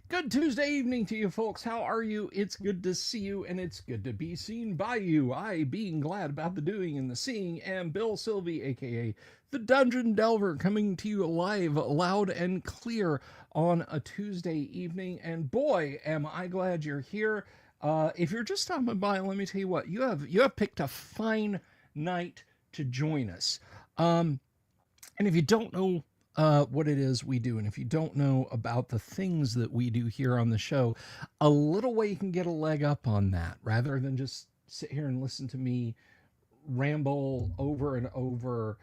Good Tuesday evening to you folks. How are you? It's good to see you and it's good to be seen by you. I, being glad about the doing and the seeing, am Bill Sylvie, aka the Dungeon Delver, coming to you live, loud and clear on a Tuesday evening. And boy, am I glad you're here. If you're just stopping by, let me tell you what, you have picked a fine night to join us. And if you don't know what it is we do, and if you don't know about the things that we do here on the show, a little way you can get a leg up on that rather than just sit here and listen to me ramble over and over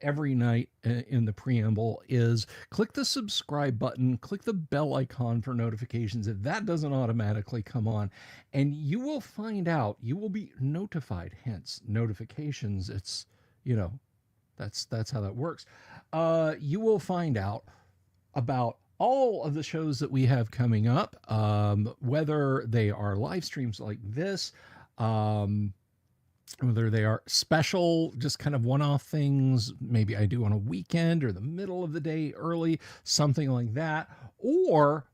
every night in the preamble is click the subscribe button, click the bell icon for notifications if that doesn't automatically come on, and you will find out, you will be notified, hence notifications. It's, you know, that's how that works. You will find out about all of the shows that we have coming up, whether they are live streams like this, whether they are special, just kind of one-off things, maybe I do on a weekend or the middle of the day early, something like that, or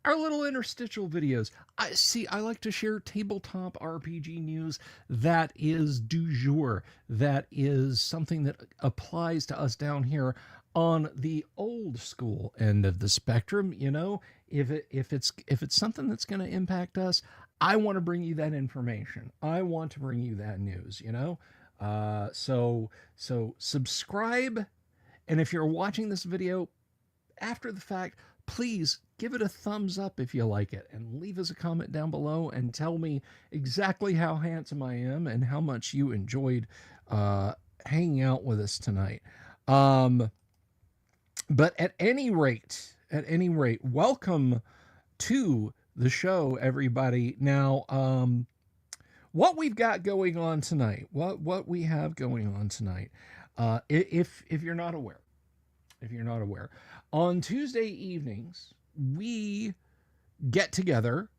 our little interstitial videos. I like to share tabletop RPG news that is du jour, that is something that applies to us down here on the old school end of the spectrum. You know, if it's something that's going to impact us, I want to bring you that information. I want to bring you that news, you know? So subscribe. And if you're watching this video after the fact, please give it a thumbs up if you like it, and leave us a comment down below and tell me exactly how handsome I am and how much you enjoyed hanging out with us tonight. But at any rate, welcome to the show, everybody. Now, what we've got going on tonight, what we have going on tonight, if you're not aware, on Tuesday evenings we get together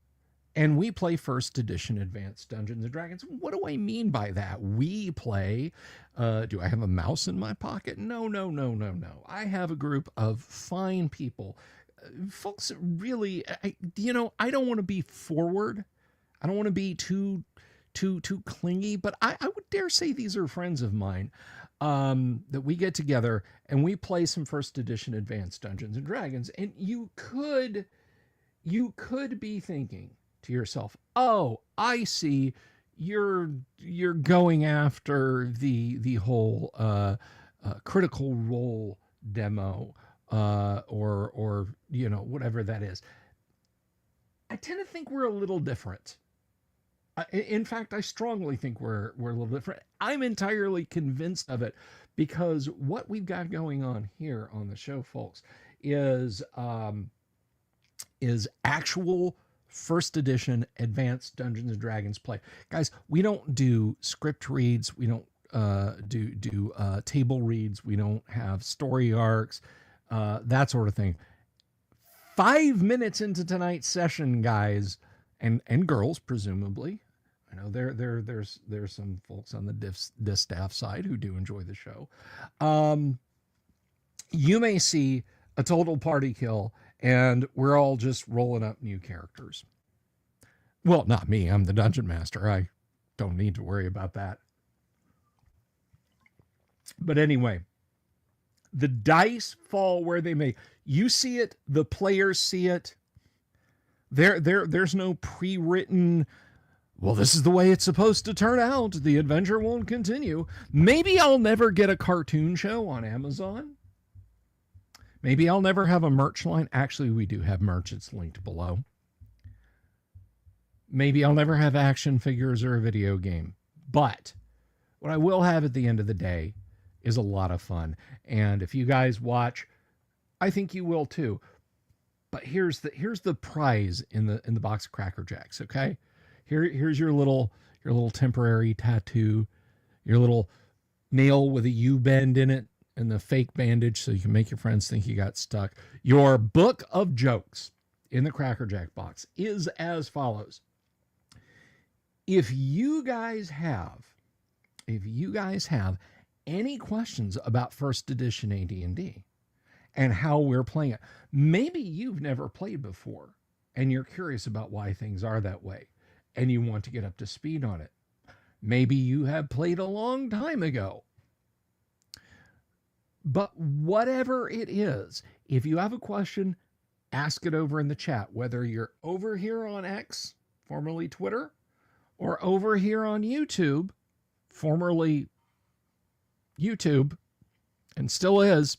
and we play first edition Advanced Dungeons and Dragons. What do I mean by that? We play. Do I have a mouse in my pocket? No. I have a group of fine people, folks. Really, I don't want to be forward. I don't want to be too clingy, but I would dare say these are friends of mine. That we get together and we play some first edition Advanced Dungeons and Dragons. And you could be thinking to yourself, "Oh, I see. You're going after the whole Critical Role demo, or whatever that is." I tend to think we're a little different. In fact, I strongly think we're a little different. I'm entirely convinced of it, because what we've got going on here on the show, folks, is actual first edition Advanced Dungeons and Dragons play. Guys, we don't do script reads. We don't do table reads. We don't have story arcs, that sort of thing. 5 minutes into tonight's session, guys and girls, presumably. I know there's some folks on the distaff side who do enjoy the show. You may see a total party kill, and we're all just rolling up new characters. Well, not me. I'm the dungeon master. I don't need to worry about that. But anyway, the dice fall where they may. You see it. The players see it. There's no pre-written, well, this is the way it's supposed to turn out. The adventure won't continue. Maybe I'll never get a cartoon show on Amazon. Maybe I'll never have a merch line. Actually, we do have merch. It's linked below. Maybe I'll never have action figures or a video game. But what I will have at the end of the day is a lot of fun. And if you guys watch, I think you will too. But here's the prize in the box of Cracker Jacks, okay? Here's your little temporary tattoo, your little nail with a U-bend in it and the fake bandage so you can make your friends think you got stuck. Your book of jokes in the Cracker Jack box is as follows. If you guys have any questions about first edition AD&D, and how we're playing it. Maybe you've never played before and you're curious about why things are that way and you want to get up to speed on it. Maybe you have played a long time ago. But whatever it is, if you have a question, ask it over in the chat, whether you're over here on X, formerly Twitter, or over here on YouTube, formerly YouTube, and still is.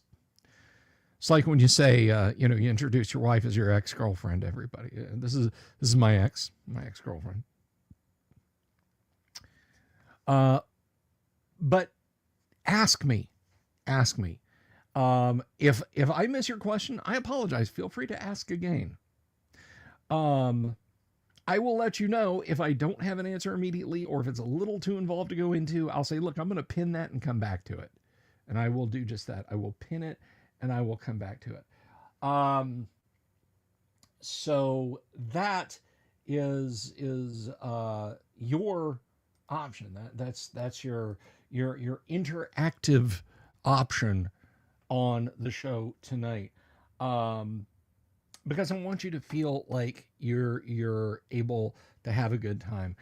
It's like when you say, you introduce your wife as your ex-girlfriend, everybody. This is my ex-girlfriend. But ask me. If I miss your question, I apologize. Feel free to ask again. I will let you know if I don't have an answer immediately, or if it's a little too involved to go into. I'll say, look, I'm going to pin that and come back to it. And I will do just that. I will pin it and I will come back to it. So that is your option. That's your interactive option on the show tonight. Because I want you to feel like you're able to have a good time.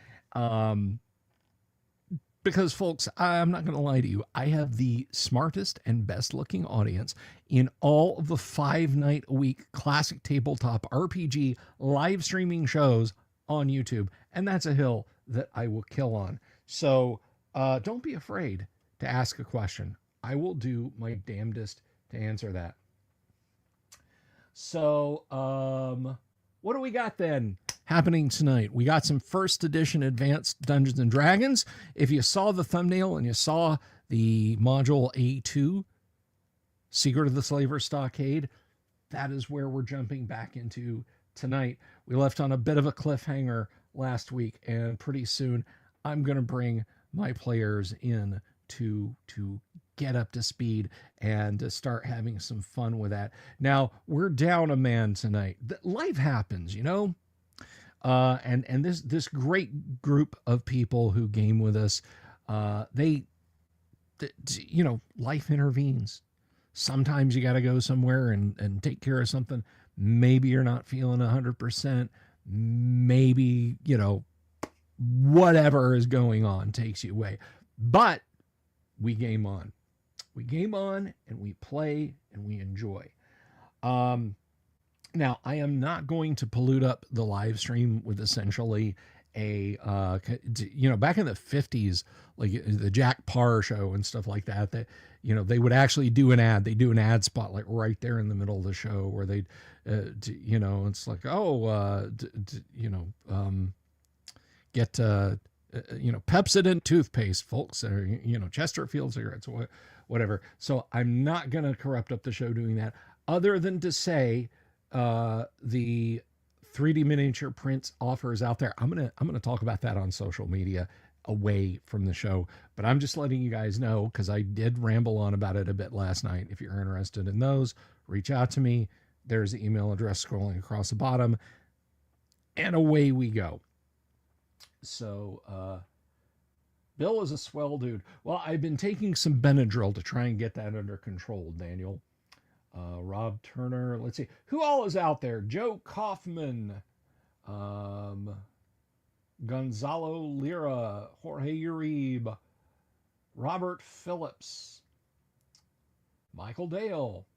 Because, folks, I'm not going to lie to you. I have the smartest and best looking audience in all of the 5-night-a-week classic tabletop RPG live streaming shows on YouTube. And that's a hill that I will kill on. So don't be afraid to ask a question. I will do my damnedest to answer that. So what do we got then happening tonight? We got some first edition advanced Dungeons and Dragons. If you saw the thumbnail and you saw the module A2, Secret of the Slaver's Stockade, that is where we're jumping back into tonight. We left on a bit of a cliffhanger last week, and pretty soon I'm going to bring my players in to get up to speed and to start having some fun with that. Now, we're down a man tonight. Life happens, and this great group of people who game with us, life intervenes. Sometimes you got to go somewhere and take care of something. Maybe you're not feeling 100%. Maybe, whatever is going on takes you away. But we game on. We game on and we play and we enjoy. Now, I am not going to pollute up the live stream with essentially back in the 50s, like the Jack Parr show and stuff like that, they would actually do an ad. They do an ad spot like right there in the middle of the show where they'd, it's like, get, Pepsodent toothpaste, folks, or, Chesterfield cigarettes, whatever. So I'm not going to corrupt up the show doing that, other than to say, the 3D miniature prints offers out there. I'm gonna talk about that on social media away from the show, but I'm just letting you guys know because I did ramble on about it a bit last night. If you're interested in those, reach out to me. There's the email address scrolling across the bottom, and away we go. So, Bill is a swell dude. Well, I've been taking some Benadryl to try and get that under control, Daniel. Rob Turner. Let's see. Who all is out there? Joe Kaufman. Gonzalo Lira. Jorge Uribe. Robert Phillips. Michael Dale.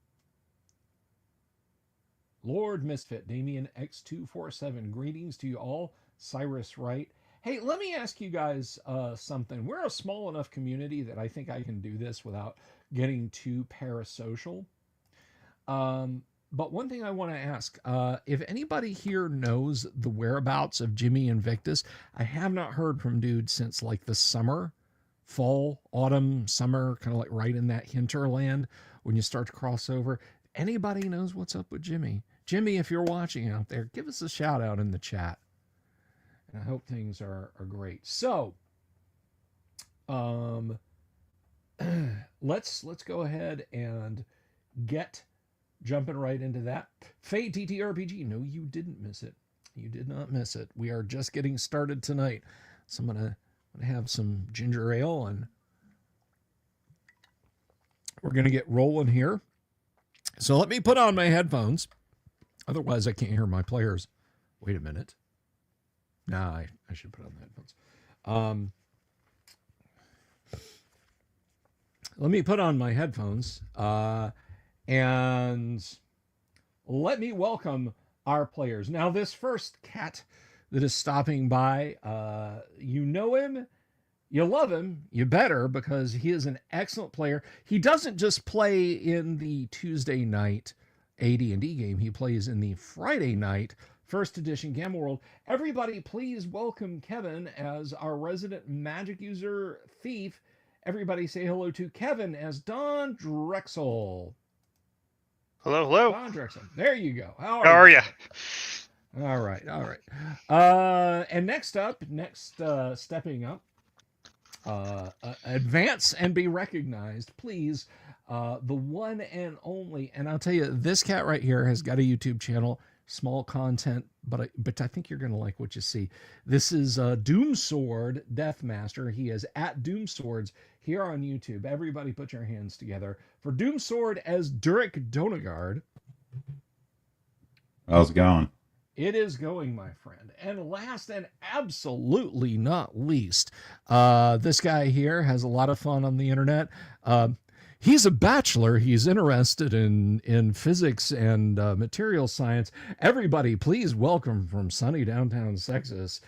Lord Misfit. Damien X247. Greetings to you all. Cyrus Wright. Hey, let me ask you guys something. We're a small enough community that I think I can do this without getting too parasocial. But one thing I want to ask, if anybody here knows the whereabouts of Jimmy Invictus, I have not heard from dude since like the summer, fall, autumn, summer, kind of like right in that hinterland when you start to cross over. Anybody knows what's up with Jimmy? Jimmy, if you're watching out there, give us a shout out in the chat. And I hope things are great. So, let's go ahead and get jumping right into that. Fade TTRPG. No, you didn't miss it. You did not miss it. We are just getting started tonight. So I'm gonna have some ginger ale and we're gonna get rolling here. So let me put on my headphones. Otherwise, I can't hear my players. Wait a minute. Nah, I should put on the headphones. Let me put on my headphones and let me welcome our players. Now, this first cat that is stopping by, you know him, you love him, you better, because he is an excellent player. He doesn't just play in the Tuesday night AD&D game. He plays in the Friday night first edition Gamma World. Everybody, please welcome Kevin as our resident magic user thief. Everybody say hello to Kevin as Don Drexel. Hello, hello. Don Drexel. There you go. How are you? All right. And next stepping up, advance and be recognized, please. The one and only, and I'll tell you, this cat right here has got a YouTube channel, small content, but I think you're going to like what you see. This is Doomsword Deathmaster. He is at Doomswords here on YouTube. Everybody put your hands together for Doomsword as Durik Donagard. How's it going? It is going, my friend. And last and absolutely not least, this guy here has a lot of fun on the internet. He's a bachelor. He's interested in physics and material science. Everybody, please welcome from sunny downtown Texas,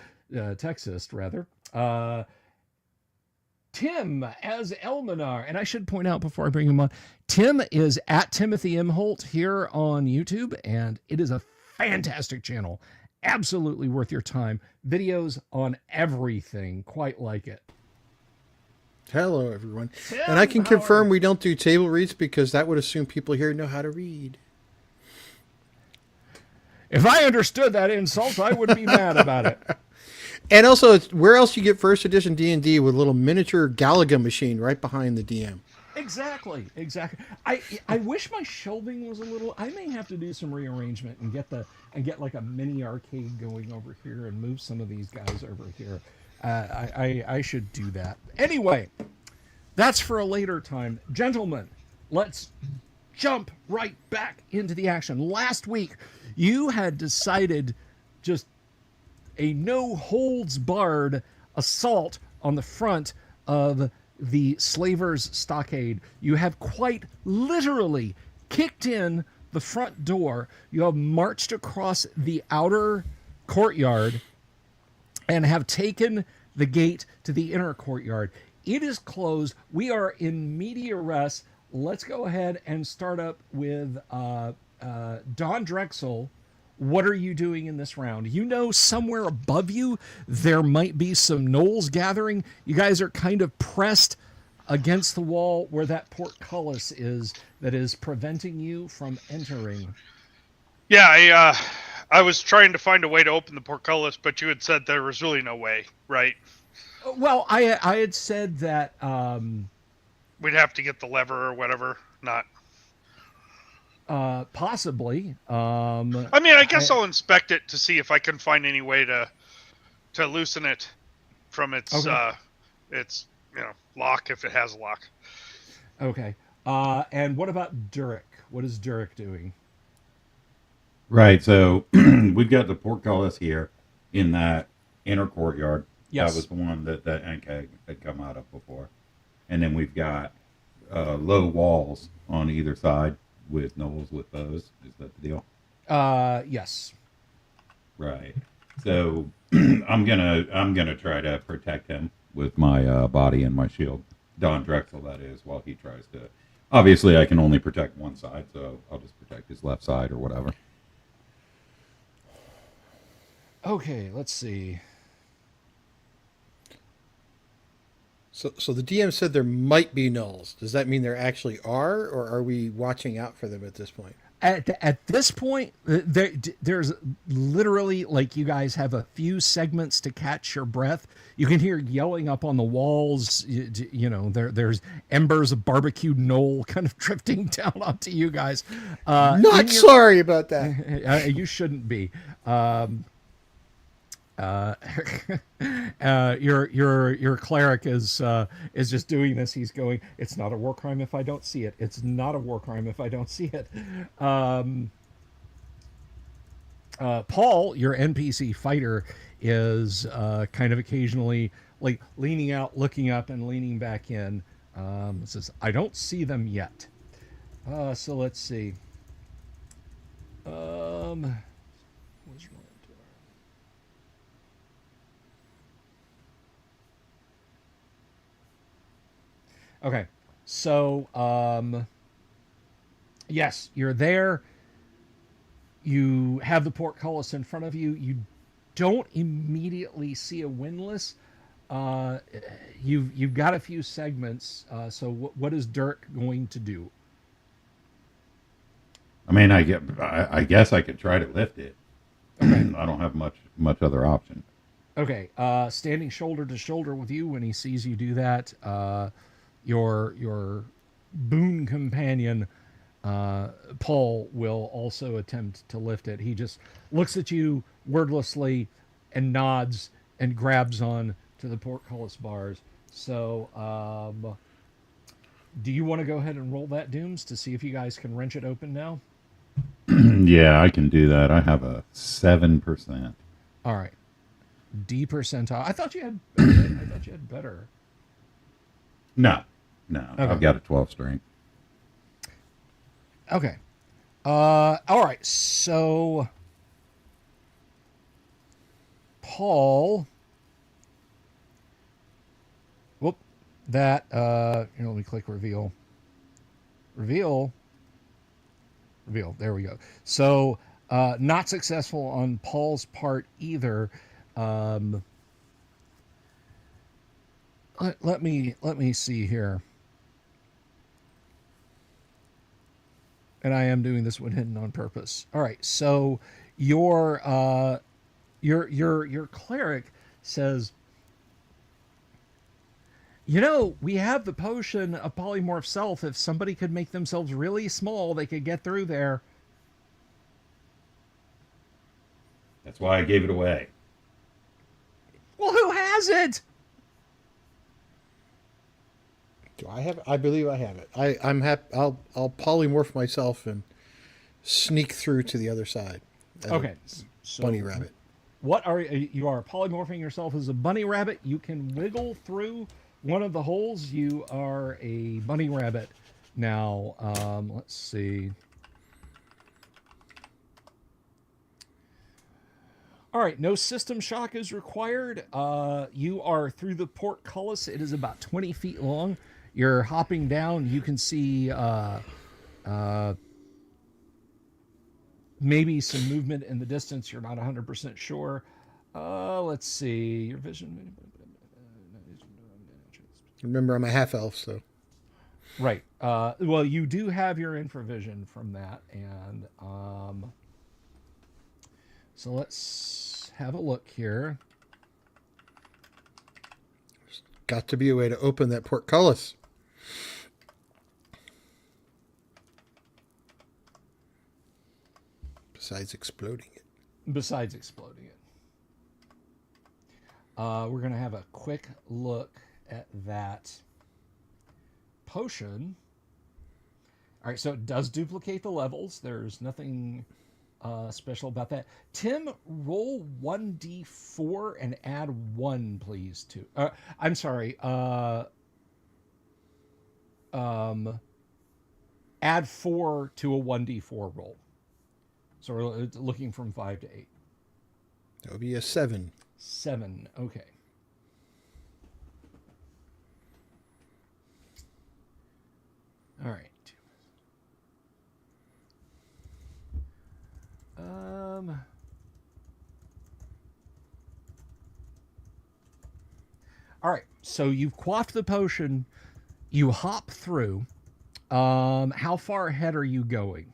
Tim as Elminar. And I should point out before I bring him on, Tim is at Timothy M. Holt here on YouTube, and it is a fantastic channel. Absolutely worth your time. Videos on everything, quite like it. Hello, everyone. Tim, and I can confirm we don't do table reads because that would assume people here know how to read. If I understood that insult, I would be mad about it. And also, it's where else you get first edition D&D with a little miniature Galaga machine right behind the DM. Exactly. I wish my shelving was a little. I may have to do some rearrangement and get like a mini arcade going over here and move some of these guys over here. I should do that. Anyway, that's for a later time. Gentlemen, let's jump right back into the action. Last week, you had decided just a no-holds-barred assault on the front of the Slaver's Stockade. You have quite literally kicked in the front door. You have marched across the outer courtyard and have taken the gate to the inner courtyard. It is closed. We are in media res. Let's go ahead and start up with Don Drexel. What are you doing in this round? You know, somewhere above you, there might be some gnolls gathering. You guys are kind of pressed against the wall where that portcullis is that is preventing you from entering. Yeah, I was trying to find a way to open the portcullis, but you had said there was really no way, right? Well, I had said that we'd have to get the lever or whatever, not... possibly. I mean, I guess I'll inspect it to see if I can find any way to loosen it from its lock, if it has a lock. Okay. And what about Durik? What is Durik doing? Right, so we've got the portcullis here in that inner courtyard. Yes. That was the one that NK had come out of before. And then we've got low walls on either side with gnolls with bows. Is that the deal? Yes. Right. So I'm gonna try to protect him with my body and my shield. Don Drexel, that is, while he tries to. Obviously, I can only protect one side, so I'll just protect his left side or whatever. Okay, let's see. So the DM said there might be gnolls. Does that mean there actually are, or are we watching out for them at this point? At this point, there's literally, like, you guys have a few segments to catch your breath. You can hear yelling up on the walls. You know, there's embers of barbecued gnoll kind of drifting down onto you guys. Sorry about that. You shouldn't be. Your cleric is just doing this. He's going, it's not a war crime if I don't see it. It's not a war crime if I don't see it. Paul, your NPC fighter, is kind of occasionally like leaning out, looking up, and leaning back in. Says, I don't see them yet. So let's see. Okay, so yes, you're there. You have the portcullis in front of you. You don't immediately see a windlass. You've got a few segments. So what is Dirk going to do? I mean, I guess I could try to lift it. Okay. I don't have much other option. Okay. Standing shoulder to shoulder with you when he sees you do that. Your boon companion, Paul, will also attempt to lift it. He just looks at you wordlessly and nods and grabs on to the portcullis bars. So, do you want to go ahead and roll that, Dooms, to see if you guys can wrench it open now? Yeah, I can do that. I have a 7%. All right. D percentile. I thought you had better. No. Okay. I've got a 12 strength. Okay. All right. So, Paul. Whoop. That. Let me click reveal. Reveal. There we go. So, not successful on Paul's part either. Let me see here. And I am doing this one hidden on purpose. All right. So your cleric says, we have the potion of polymorph self. If somebody could make themselves really small, they could get through there. That's why I gave it away. Well, who has it? Do I have it? I believe I have it. I'm happy. I'll polymorph myself and sneak through to the other side. Okay. So bunny rabbit. What are you are polymorphing yourself as a bunny rabbit? You can wiggle through one of the holes. You are a bunny rabbit now. Let's see. All right, no system shock is required. You are through the portcullis. It is about 20 feet long. You're hopping down. You can see maybe some movement in the distance. You're not 100% sure. Let's see. Your vision. Remember, I'm a half elf, so. Right. Well, you do have your infravision from that, and so let's have a look here. There's got to be a way to open that portcullis. Besides exploding it. We're going to have a quick look at that potion. All right, so it does duplicate the levels. There's nothing special about that. Tim, roll 1d4 and add 1, please, to... I'm sorry. Add 4 to a 1d4 roll. So we're looking from 5 to 8. That would be a 7. 7, okay. All right. All right. So you've quaffed the potion. You hop through. How far ahead are you going?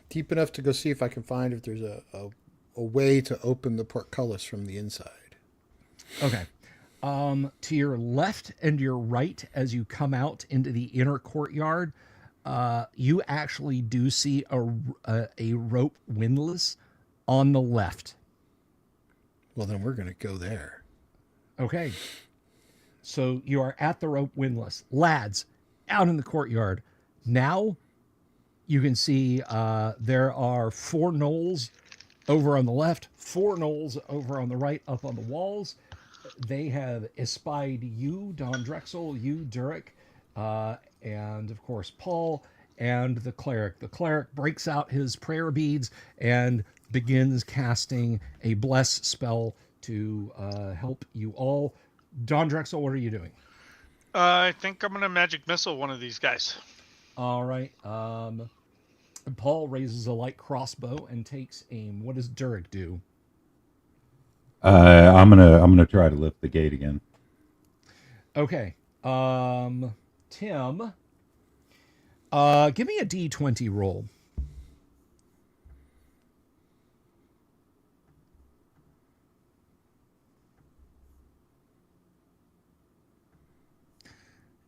Deep enough to go see if I can find if there's a way to open the portcullis from the inside. Okay. To your left and your right, as you come out into the inner courtyard, you actually do see a rope windlass on the left. Well, then we're going to go there. Okay. So you are at the rope windlass. Lads, out in the courtyard. Now you can see there are 4 gnolls over on the left, 4 gnolls over on the right, up on the walls. They have espied you, Don Drexel, you, Durek, and of course Paul, and the cleric. The cleric breaks out his prayer beads and begins casting a bless spell to help you all. Don Drexel, what are you doing? I think I'm going to magic missile one of these guys. All right. Paul raises a light crossbow and takes aim. What does Durek do? I'm gonna try to lift the gate again. Okay. Tim, give me a D20 roll.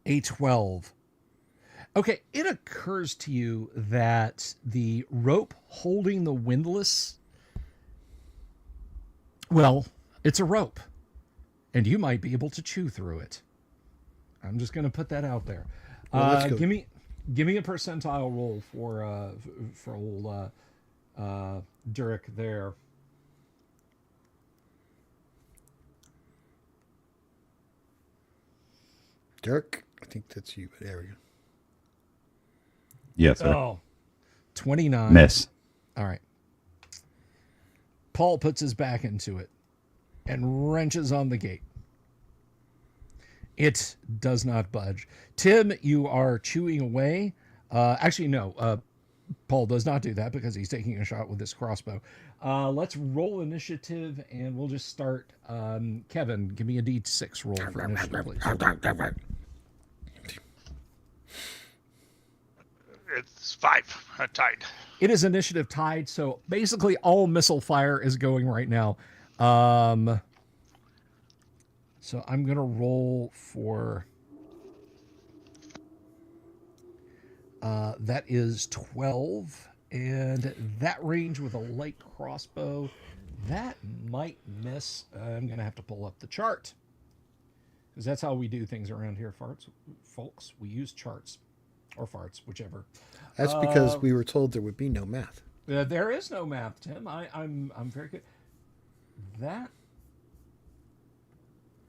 A 12. Okay, it occurs to you that the rope holding the windlass, well, it's a rope, and you might be able to chew through it. I'm just going to put that out there. Well, let's go. Give me a percentile roll for old Durek there. Dirk, I think that's you. There we go. Yes, sir. Oh, 29. Miss. All right. Paul puts his back into it and wrenches on the gate. It does not budge. Tim, you are chewing away. Actually, no. Paul does not do that because he's taking a shot with this crossbow. Let's roll initiative, and we'll just start. Kevin, give me a D6 roll for initiative, please. It's 5. Tied. It is initiative tied, so basically all missile fire is going right now. So I'm going to roll for... that is 12, and that range with a light crossbow, that might miss. I'm going to have to pull up the chart, because that's how we do things around here, folks. We use charts, or farts, whichever. That's because we were told there would be no math. There is no math, Tim. I'm very good. That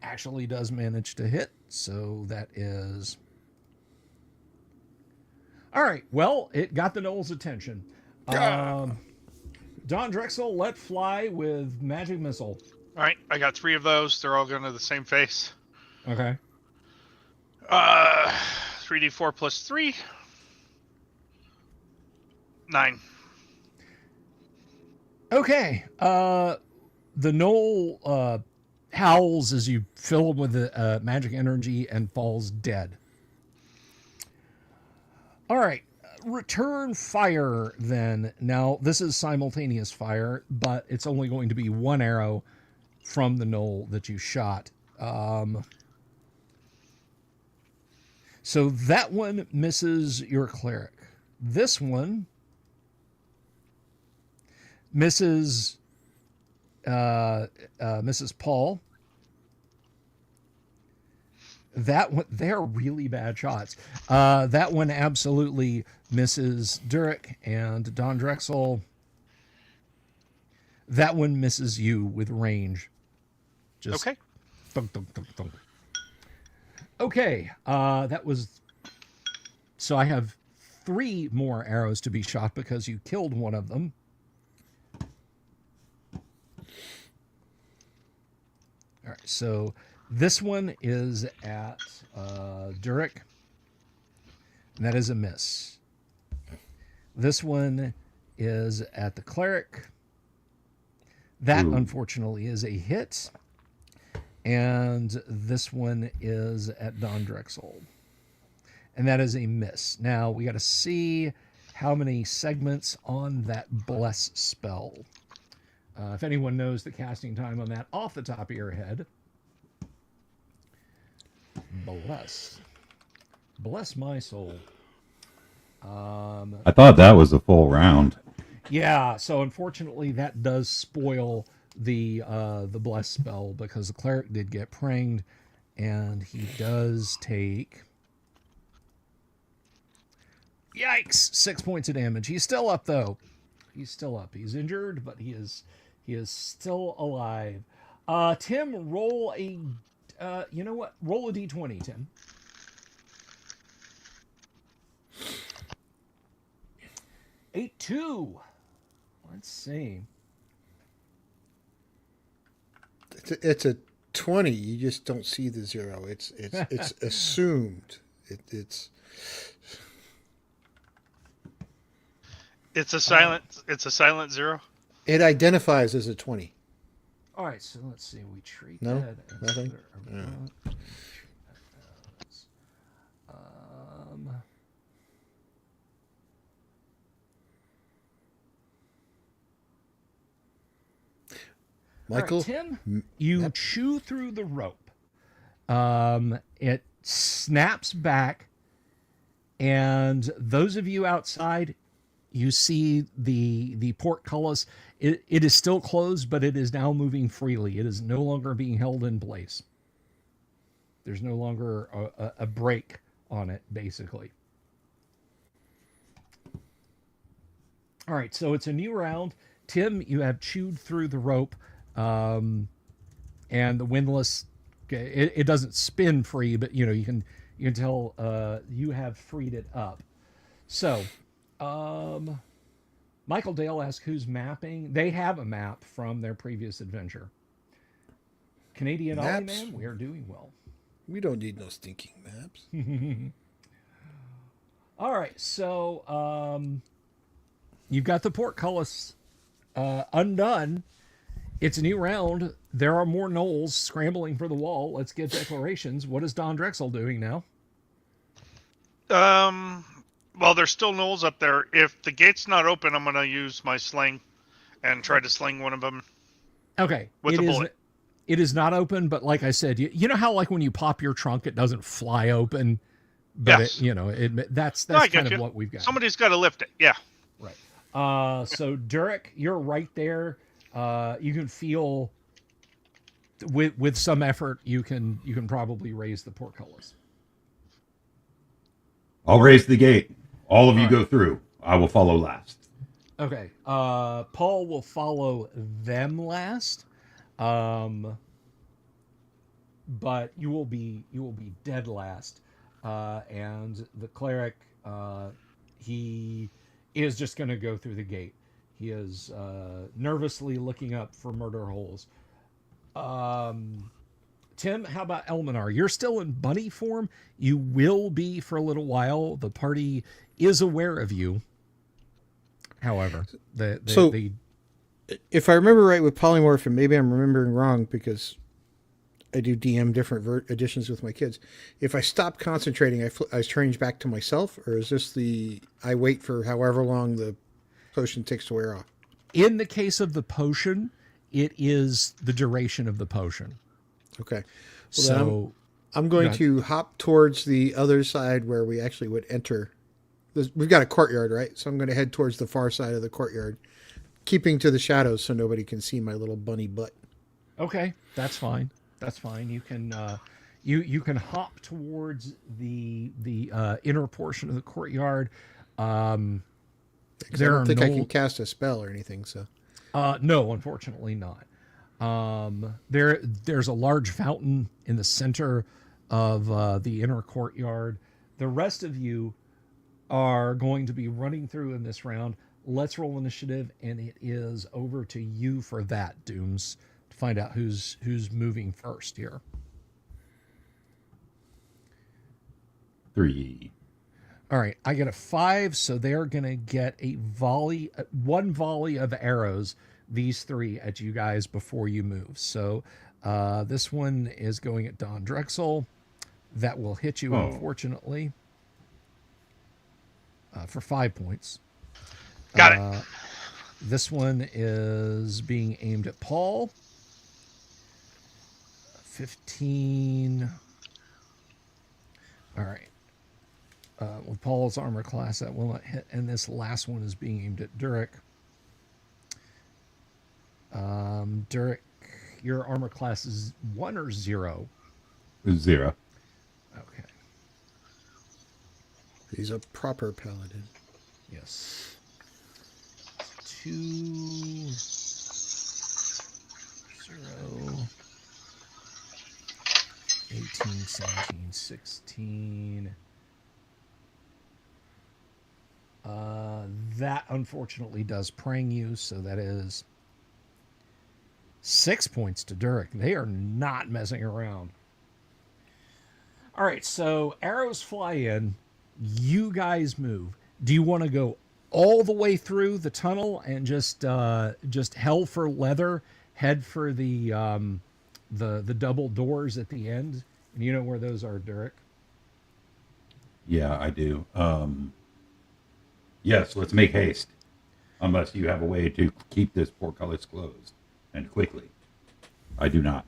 actually does manage to hit, so that is... All right, well, it got the Knoll's attention. Don Drexel, let fly with magic missile. All right, I got 3 of those. They're all going to the same face. Okay. 3d4 plus 3. 9. Okay. The Knoll howls as you fill him with the magic energy and falls dead. All right. Return fire then. Now, this is simultaneous fire, but it's only going to be 1 arrow from the Knoll that you shot. So that one misses your cleric. This one misses Mrs. Paul. That one, they're really bad shots. That one absolutely misses Durek and Don Drexel. That one misses you with range. Just Okay. thunk, thunk, thunk, thunk. Okay, that was... So I have 3 more arrows to be shot because you killed one of them. All right, so this one is at Durek, and that is a miss. This one is at the cleric. That, unfortunately, is a hit. And this one is at Don Drexel. And that is a miss. Now, we got to see how many segments on that bless spell. If anyone knows the casting time on that off the top of your head. Bless. Bless my soul. I thought that was a full round. Yeah, so unfortunately that does spoil the bless spell because the cleric did get pranged, and he does take, yikes, 6 points of damage. He's still up though. He's still up. He's injured, but he is still alive. Tim, roll a you know what? Roll a d20, Tim. Eight two. Let's see. It's a 20. You just don't see the 0. It's assumed. It's a silent 0. It identifies as a 20. All right, so let's see. We treat No? that as Nothing? Yeah. Michael? All right, Tim, you chew through the rope. It snaps back, and those of you outside, you see the portcullis. It is still closed, but it is now moving freely. It is no longer being held in place. There's no longer a break on it, basically. All right, so it's a new round. Tim, you have chewed through the rope, and the windlass. It doesn't spin free, but you can tell you have freed it up. So, Michael Dale asks who's mapping. They have a map from their previous adventure. Canadian Ollie Man, we are doing well. We don't need no stinking maps. All right, so you've got the portcullis undone. It's a new round. There are more gnolls scrambling for the wall. Let's get declarations. What is Don Drexel doing now? Well, there's still gnolls up there. If the gate's not open, I'm going to use my sling and try to sling one of them. Okay. With a bullet. It is not open, but like I said, you know how like when you pop your trunk, it doesn't fly open, but yes. That's kind of what we've got. Somebody's got to lift it. Yeah. Right. So Durek, you're right there. You can feel with some effort, you can probably raise the portcullis. I'll raise the gate. All of you go through. I will follow last. Okay. Paul will follow them last. But you will be dead last. And the cleric, he is just going to go through the gate. He is nervously looking up for murder holes. Tim, how about Elminar? You're still in bunny form. You will be for a little while. The party is aware of you. However, if I remember right with polymorph, and maybe I'm remembering wrong because I do DM different editions with my kids. If I stop concentrating, I change back to myself, or is this I wait for however long the potion takes to wear off? In the case of the potion, it is the duration of the potion. Okay. Well, so I'm going to hop towards the other side where we actually would enter. We've got a courtyard, right? So I'm going to head towards the far side of the courtyard, keeping to the shadows so nobody can see my little bunny butt. Okay, that's fine. That's fine. You can you can hop towards the inner portion of the courtyard. I don't think I can cast a spell or anything. So no, unfortunately not. There's a large fountain in the center of the inner courtyard. The rest of you are going to be running through in this round. Let's roll initiative, and it is over to you for that, Dooms, to find out who's moving first here. 3. All right, I get a 5, so they're going to get one volley of arrows, these 3 at you guys before you move. So this one is going at Don Drexel. That will hit you, unfortunately, for 5 points. Got it. This one is being aimed at Paul. 15. All right. With Paul's armor class, that will not hit. And this last one is being aimed at Durek. Derek, your armor class is 1 or 0? 0. Okay. He's a proper paladin. Yes. 2, 0, 18, 17, 16. That unfortunately does prang you, so that is 6 points to Durek. They are not messing around. All right, so arrows fly in. You guys move. Do you want to go all the way through the tunnel and just hell for leather, head for the double doors at the end? And you know where those are, Durek? Yeah, I do. Yes, let's make haste. Unless you have a way to keep this portcullis closed. And quickly. I do not.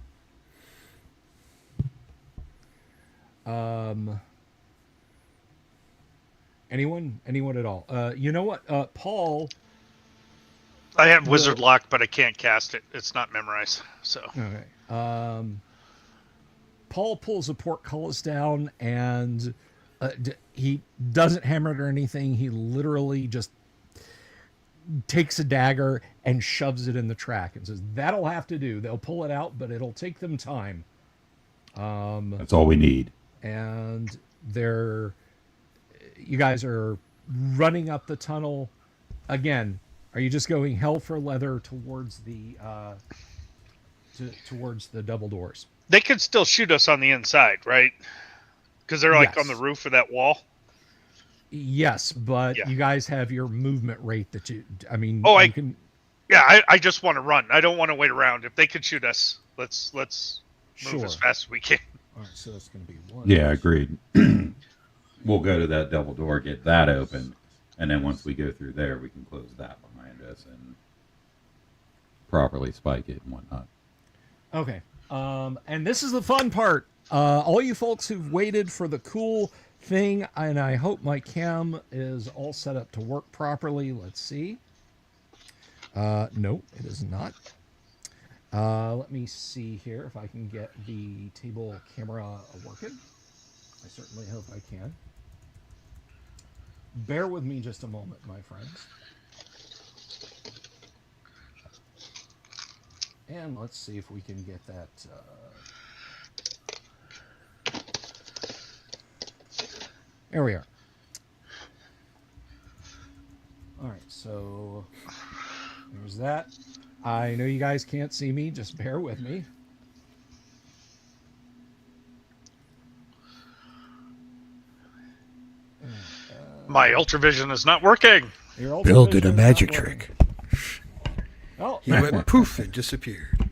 Anyone at all? You know what? Paul. I have Wizard Lock, but I can't cast it. It's not memorized. So. Okay. Paul pulls a portcullis down, and he doesn't hammer it or anything. He literally just takes a dagger and shoves it in the track and says, "That'll have to do. They'll pull it out, but it'll take them time." That's all we need. And you guys are running up the tunnel again. Are you just going hell for leather towards the towards the double doors? They could still shoot us on the inside, right? Because they're like Yes. on the roof of that wall. Yes, but Yeah. you guys have your movement rate that you can. Yeah, I just want to run. I don't want to wait around. If they could shoot us, let's move Sure. as fast as we can. All right, so that's going to be 1. Yeah, agreed. We'll go to that double door, get that open, and then once we go through there, we can close that behind us and properly spike it and whatnot. Okay. And this is the fun part. All you folks who've waited for the cool thing, and I hope my cam is all set up to work properly. Let's see. No, it is not. Let me see here if I can get the table camera working. I certainly hope I can. Bear with me just a moment, my friends. And let's see if we can get that. There we are. All right, so there's that. I know you guys can't see me, just bear with me. My ultravision is not working. Bill did a magic trick. Oh, He went poof and disappeared.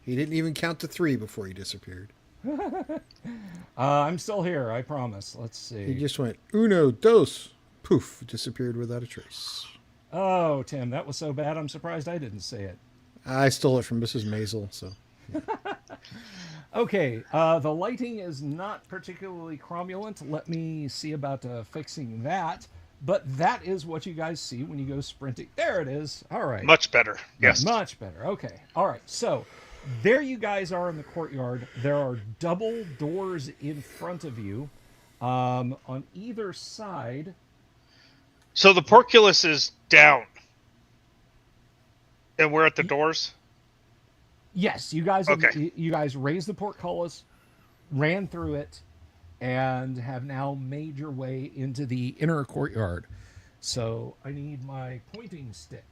He didn't even count to 3 before he disappeared. I'm still here, I promise. Let's see. He just went uno, dos, poof, disappeared without a trace. Oh, Tim, that was so bad, I'm surprised I didn't say it. I stole it from Mrs. Maisel, so. Okay, the lighting is not particularly cromulent. Let me see about fixing that. But that is what you guys see when you go sprinting. There it is. All right. Much better. Yes. Much better. Okay. All right. So there you guys are in the courtyard. There are double doors in front of you on either side. So the portcullis is down. And we're at the doors? Yes, you guys. Okay. You guys raised the portcullis, ran through it, and have now made your way into the inner courtyard. So I need my pointing stick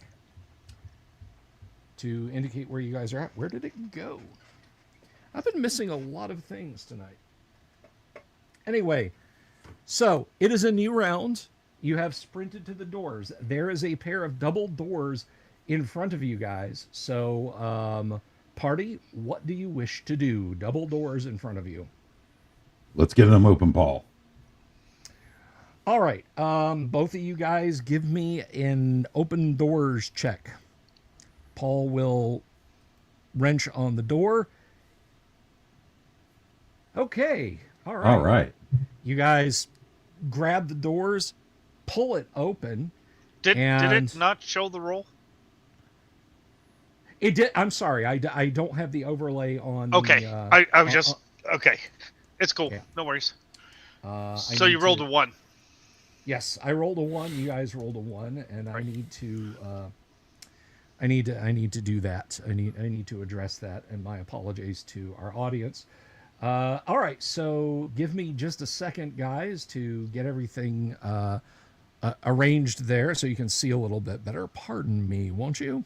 to indicate where you guys are at. Where did it go? I've been missing a lot of things tonight. Anyway, so it is a new round. You have sprinted to the doors. There is a pair of double doors in front of you guys. So, party, what do you wish to do? Double doors in front of you. Let's get them open, Paul. All right. Both of you guys give me an open doors check. Paul will wrench on the door. Okay. All right. All right. You guys grab the doors, pull it open. Did And it not show the roll? it did. I'm sorry. I don't have the overlay on Okay. the. I was just okay. It's cool. Yeah. No worries. I So need you rolled to- a 1. Yes, I rolled a 1. You guys rolled a 1, and I need to. I need to do that. I need to address that, and my apologies to our audience. All right, so give me just a second, guys, to get everything arranged there so you can see a little bit better. Pardon me, won't you?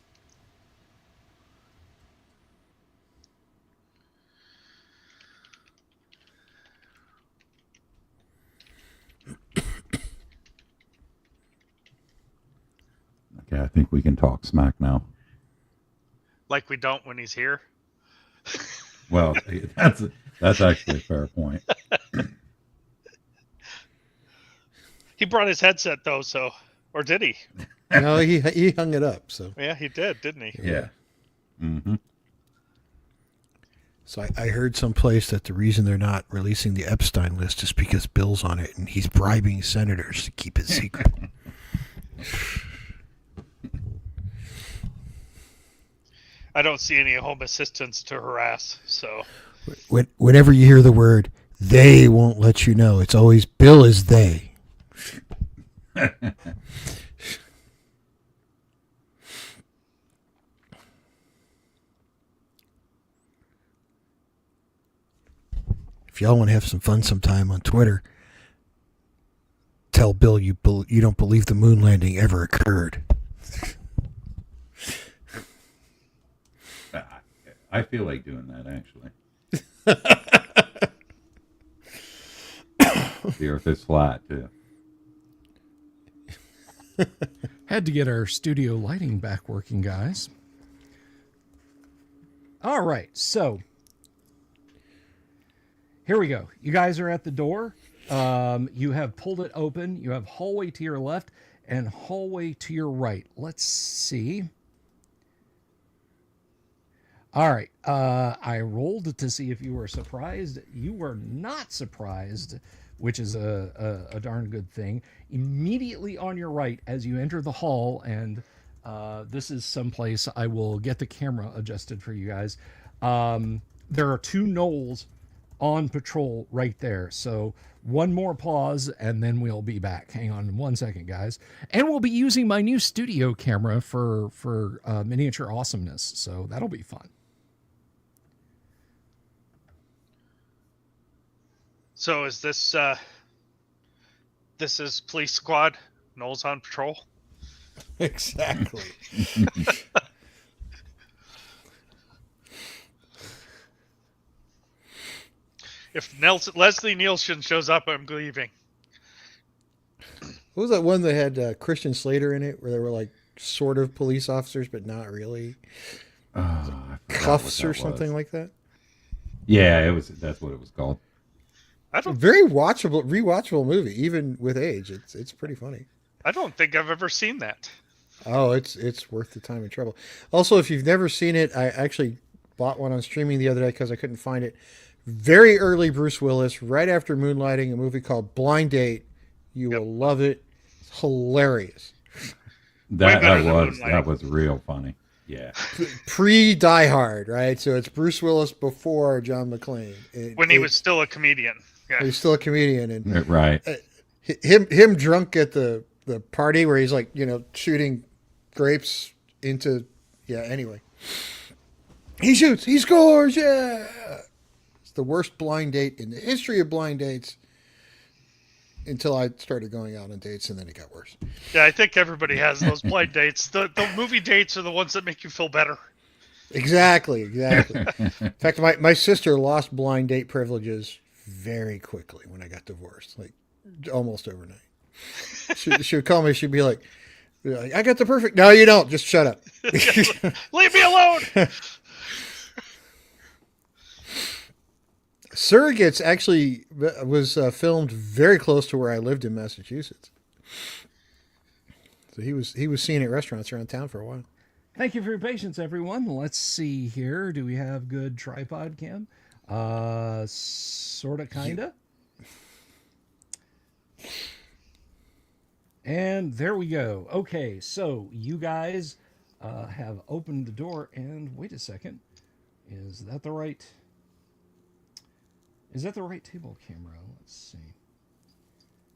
Okay, I think we can talk smack now. Like we don't when he's here. Well, that's actually a fair point. He brought his headset though, so or did he? No, he hung it up. So Yeah, he did, didn't he? Yeah. Mm-hmm. So I heard someplace that the reason they're not releasing the Epstein list is because Bill's on it and he's bribing senators to keep it secret. I don't see any home assistants to harass, so Whenever you hear the word, they won't let you know. It's always Bill is they. If y'all want to have some fun sometime on Twitter, tell Bill you don't believe the moon landing ever occurred. I feel like doing that, actually. The earth is flat, too. Had to get our studio lighting back working, guys. All right, so here we go. You guys are at the door. You have pulled it open. You have hallway to your left and hallway to your right. Let's see. All right. I rolled to see if you were surprised. You were not surprised, which is a darn good thing. Immediately on your right, as you enter the hall, and this is someplace I will get the camera adjusted for you guys. There are 2 gnolls on patrol right there. So one more pause, and then we'll be back. Hang on 1 second, guys. And we'll be using my new studio camera for miniature awesomeness. So that'll be fun. So is this is police squad? Noel's on patrol. Exactly. If Leslie Nielsen shows up, I'm leaving. What was that one that had Christian Slater in it, where they were like sort of police officers, but not really? I forgot Cuffs what or that something was. like that? Yeah, it was. That's what it was called. I A don't very rewatchable movie, even with age. It's pretty funny. think I've ever seen that. Oh, it's worth the time and trouble. Also, if you've never seen it, I actually bought one on streaming the other day because I couldn't find it. Very early Bruce Willis, right after Moonlighting, a movie called Blind Date. You will love it. It's hilarious. That better than was Moonlighting. real funny. Yeah. Pre Die Hard, right? So it's Bruce Willis before John McClane. When he was still a comedian. Yeah. He's still a comedian, and Right. him drunk at the party where he's like, shooting grapes into, anyway. He shoots, he scores, yeah. It's the worst blind date in the history of blind dates until I started going out on dates, and then it got worse. Yeah, I think everybody has those blind dates. The movie dates are the ones that make you feel better. Exactly. In fact, my sister lost blind date privileges very quickly when I got divorced, like almost overnight. She would call me. She'd be like, "I got the perfect." No, you don't. Just shut up. Leave me alone. Surrogates actually was filmed very close to where I lived in Massachusetts. So he was seen at restaurants around town for a while. Thank you for your patience, everyone. Let's see here. Do we have good tripod cam? Sorta, kinda. And there we go. Okay, so you guys have opened the door, and wait a second. Is that the right? Is that the right table camera? Let's see.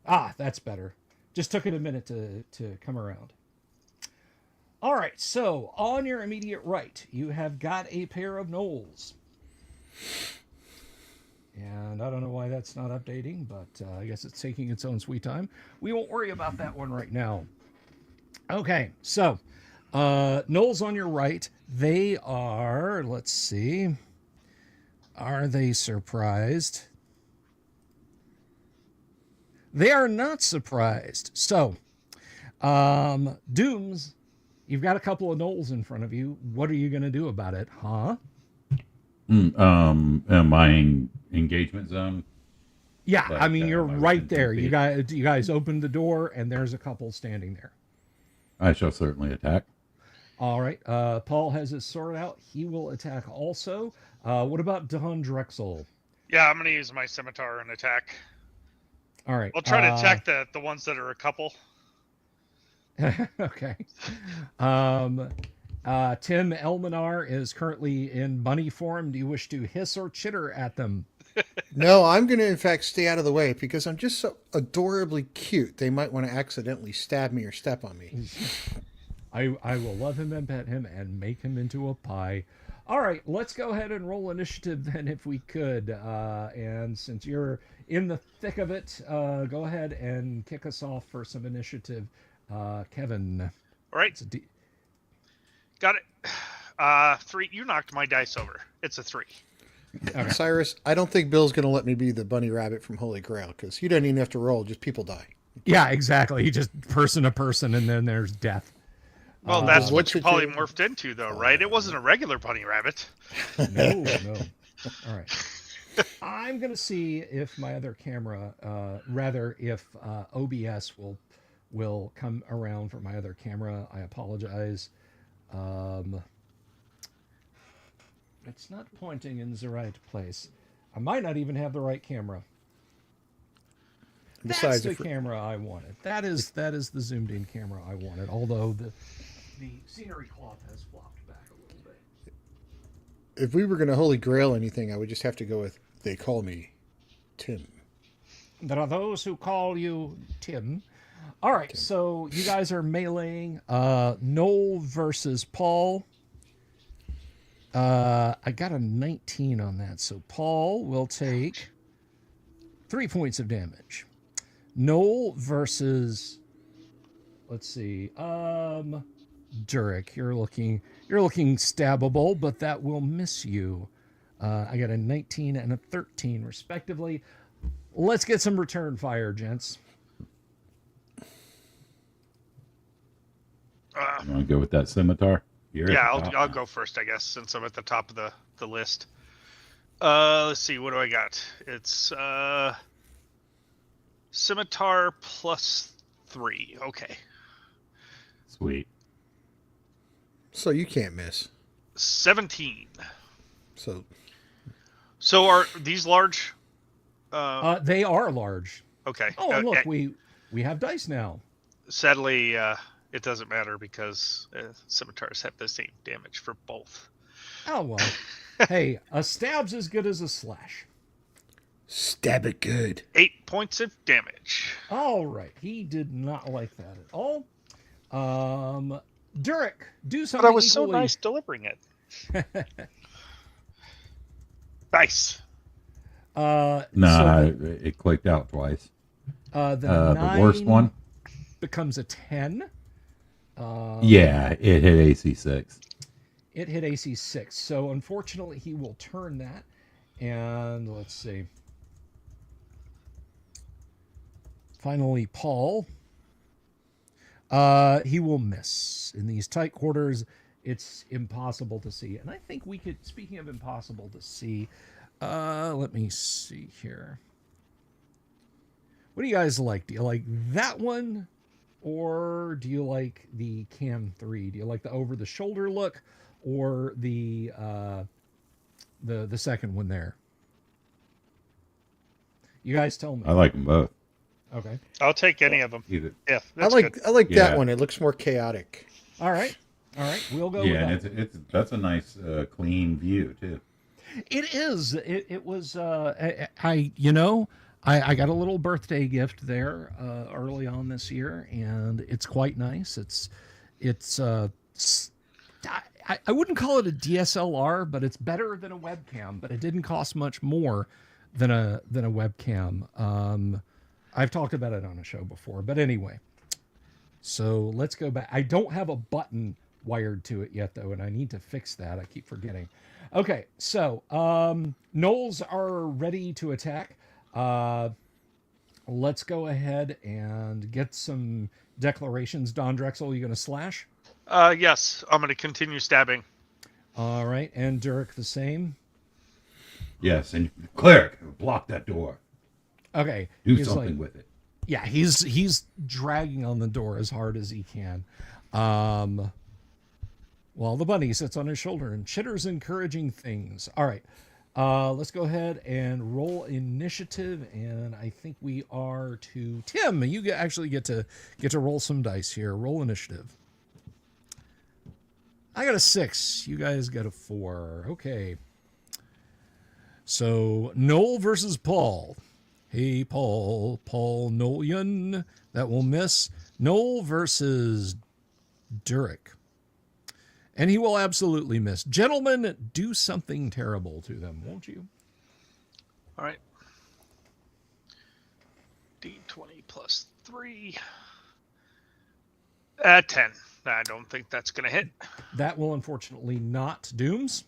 Ah, that's better. Just took it a minute to come around. All right, so on your immediate right, you have got a pair of gnolls. And I don't know why that's not updating, but I guess it's taking its own sweet time. We won't worry about that one right now. Okay, so gnolls on your right, they are, let's see, are they surprised? They are not surprised. So, Dooms, you've got a couple of gnolls in front of you. What are you going to do about it, huh? My engagement zone. Yeah, Like, I mean, you're right within there. 10 You feet. guys opened the door, and there's a couple standing there. I shall certainly attack. All right. Paul has his sword out. He will attack also. What about Don Drexel? Yeah, I'm gonna use my scimitar and attack. All right. I'll try to attack the ones that are a couple. Okay. Tim Elminar is currently in bunny form. Do you wish to hiss or chitter at them? No, I'm going to, in fact, stay out of the way because I'm just so adorably cute. They might want to accidentally stab me or step on me. I will love him and pet him and make him into a pie. All right, let's go ahead and roll initiative then if we could. And since you're in the thick of it, go ahead and kick us off for some initiative. Kevin. All right, It's a got it. 3. You knocked my dice over. It's a 3. Okay. Cyrus, I don't think Bill's going to let me be the bunny rabbit from Holy Grail because you don't even have to roll, just people die. Yeah, exactly. He just person to person, and then there's death. Well, that's what what you situation- polymorphed into, though, right? It wasn't a regular bunny rabbit. No. All right. I'm going to see if my other camera, if OBS will come around for my other camera. I apologize. It's not pointing in the right place. I might not even have the right camera. Besides, That's the camera I wanted. That is the zoomed in camera I wanted. Although the scenery cloth has flopped back a little bit. if we were going to Holy Grail anything, I would just have to go with, they call me Tim. There are those who call you Tim. All right, so you guys are meleeing Noel versus Paul. I got a 19 on that, so Paul will take 3 points of damage. Noel versus, let's see, Durek. You're looking stabbable, but that will miss you. I got a 19 and a 13 respectively. Let's get some return fire, gents. You want to go with that scimitar? You're Yeah, at the top I'll now. go first, I guess, since I'm at the top of the list. Let's see, what do I got? It's scimitar plus 3. Okay. Sweet. So you can't miss. 17. So are these large? They are large. Okay. Oh, and look, we have dice now. Sadly, it doesn't matter because scimitars have the same damage for both. Oh, well. Hey, a stab's as good as a slash. stab it good. 8 points of damage. All right. He did not like that at all. Durek, do something But I was so equally... nice delivering it. Nice. Nah, it clicked out twice. The worst 9 one? becomes a 10. Yeah, it hit AC 6. It hit AC 6. So, unfortunately, he will turn that. And let's see. Finally, Paul. He will miss. In these tight quarters, it's impossible to see. And I think we could, speaking of impossible to see, let me see here. What do you guys like? Do you like that one? Or do you like the Cam 3? Do you like the over-the-shoulder look? Or the second one there? You guys tell me. I like them both. Okay. I'll take any of them. Either. Yeah, I that's like good. that Yeah. one. It looks more chaotic. All right. We'll go Yeah, with and that. that's a nice clean view too. It is. It was. I got a little birthday gift there early on this year, and it's quite nice. It's. I wouldn't call it a DSLR, but it's better than a webcam. But it didn't cost much more than a webcam. I've talked about it on a show before, but anyway. So let's go back. I don't have a button wired to it yet, though, and I need to fix that. I keep forgetting. Okay, so Knowles are ready to attack. Let's go ahead and get some declarations. Don Drexel, you going to slash? Yes, I'm going to continue stabbing. All right, and Durek the same. Yes, and cleric, block that door. Okay, Do he's something like, with it. yeah, he's dragging on the door as hard as he can. While the bunny sits on his shoulder and chitters encouraging things. All right, let's go ahead and roll initiative, and I think we are to Tim. You actually get to roll some dice here. Roll initiative. I got a 6. You guys got a 4. Okay. So Noel versus Paul. Hey, Paul Nolian. That will miss. Noel versus Durek. And he will absolutely miss. Gentlemen, do something terrible to them, won't you? All right. D20 plus 3. 10. I don't think that's going to hit. That will unfortunately not. Dooms?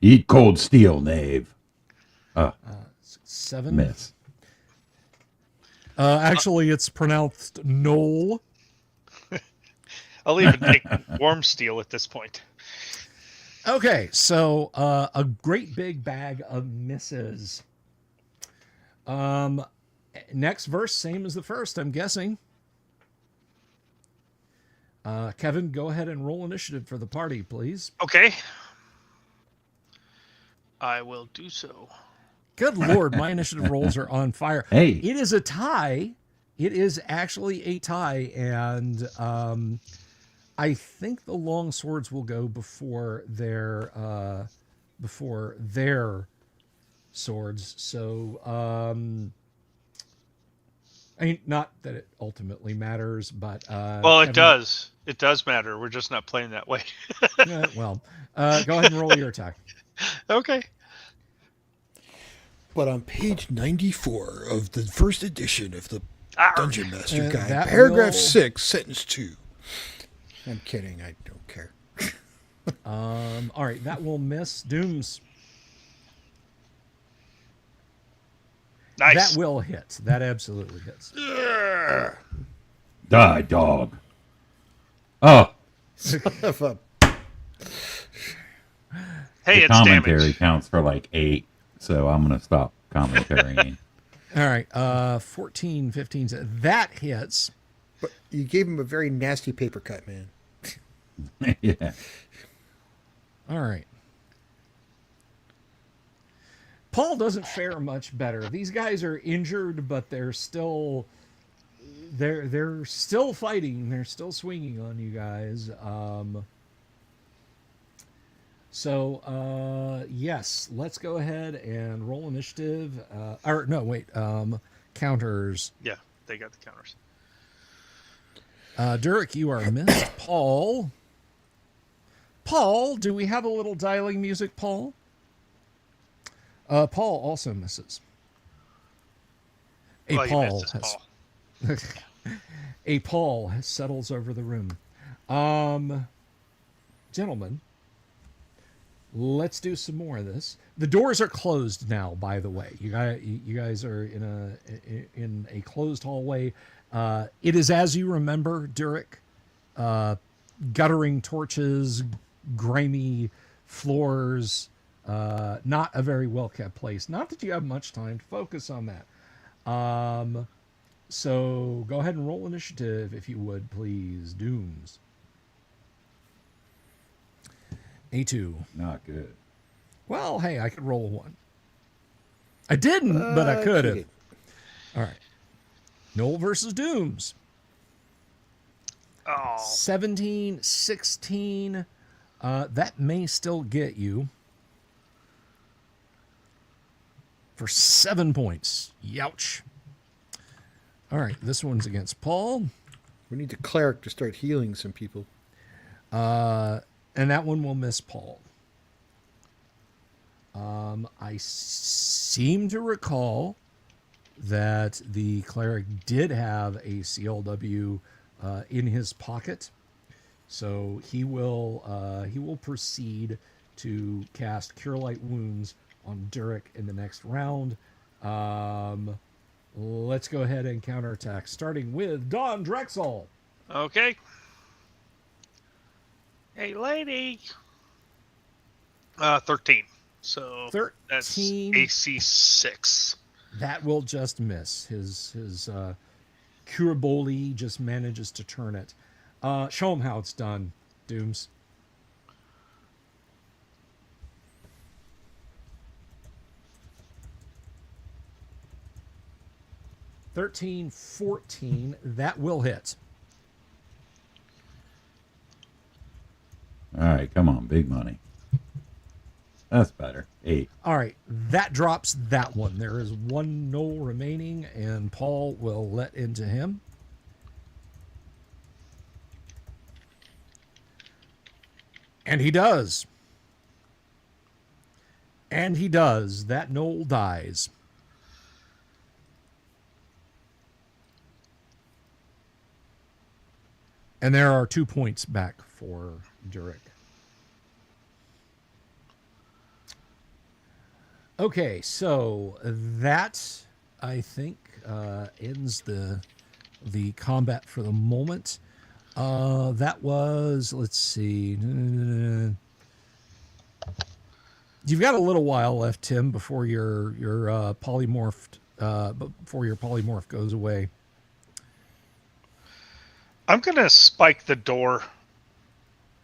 Eat cold steel, knave. 7. Miss. Actually, it's pronounced Noel. I'll even take warm steel at this point. Okay, so a great big bag of misses. Next verse, same as the first, I'm guessing. Kevin, go ahead and roll initiative for the party, please. Okay. I will do so. Good Lord, my initiative rolls are on fire. Hey. It is a tie. It is actually a tie, and I think the long swords will go before their swords. So, I mean, not that it ultimately matters, but Well, it does. It does matter. We're just not playing that way. Go ahead and roll your attack. Okay. But on page 94 of the first edition of the Dungeon Master Guide, that paragraph will- 6, sentence 2. I'm kidding. I don't care. All right, that will miss. Dooms. Nice. That will hit. That absolutely hits. Die, dog. Oh, If a- Hey, the it's commentary damage. counts for like 8, so I'm going to stop commentarying. All right, 14, 15. That hits. but you gave him a very nasty paper cut, man. Yeah. All right. Paul doesn't fare much better. These guys are injured, but they're still fighting. They're still swinging on you guys. Yes, let's go ahead and roll initiative. Counters. Yeah, they got the counters. Durek, you are missed. Paul, do we have a little dialing music, Paul? Paul also misses. Well, you missed us, Paul. A Paul settles over the room. Gentlemen, let's do some more of this. The doors are closed now, by the way. You guys are in a closed hallway. It is as you remember, Durek. Guttering torches, grimy floors. Not a very well kept place. Not that you have much time to focus on that. So go ahead and roll initiative if you would, please. Dooms. A2. Not good. Well, hey, I could roll a 1. I didn't, but I could have. Cheated. All right. Noel versus Dooms. Oh, 17, 16. That may still get you for 7 points. Youch. All right, this one's against Paul. We need the cleric to start healing some people. And that one will miss Paul. I seem to recall that the cleric did have a CLW in his pocket, so he will proceed to cast Cure Light Wounds on Durek in the next round. Let's go ahead and counterattack, starting with Don Drexel. okay. Hey, lady. 13. So 13. that's AC 6. That will just miss. His Curaboli just manages to turn it. Show him how it's done, Dooms. $13, $14. That will hit. All right, come on, big money. That's better. 8. All right, that drops that one. There is one Knoll remaining, and Paul will let into him. And he does. And he does. That Knoll dies. And there are 2 points back for Durek. Okay, so that, I think, ends the combat for the moment. That was, let's see. You've got a little while left, Tim, before your polymorph goes away. I'm going to spike the door.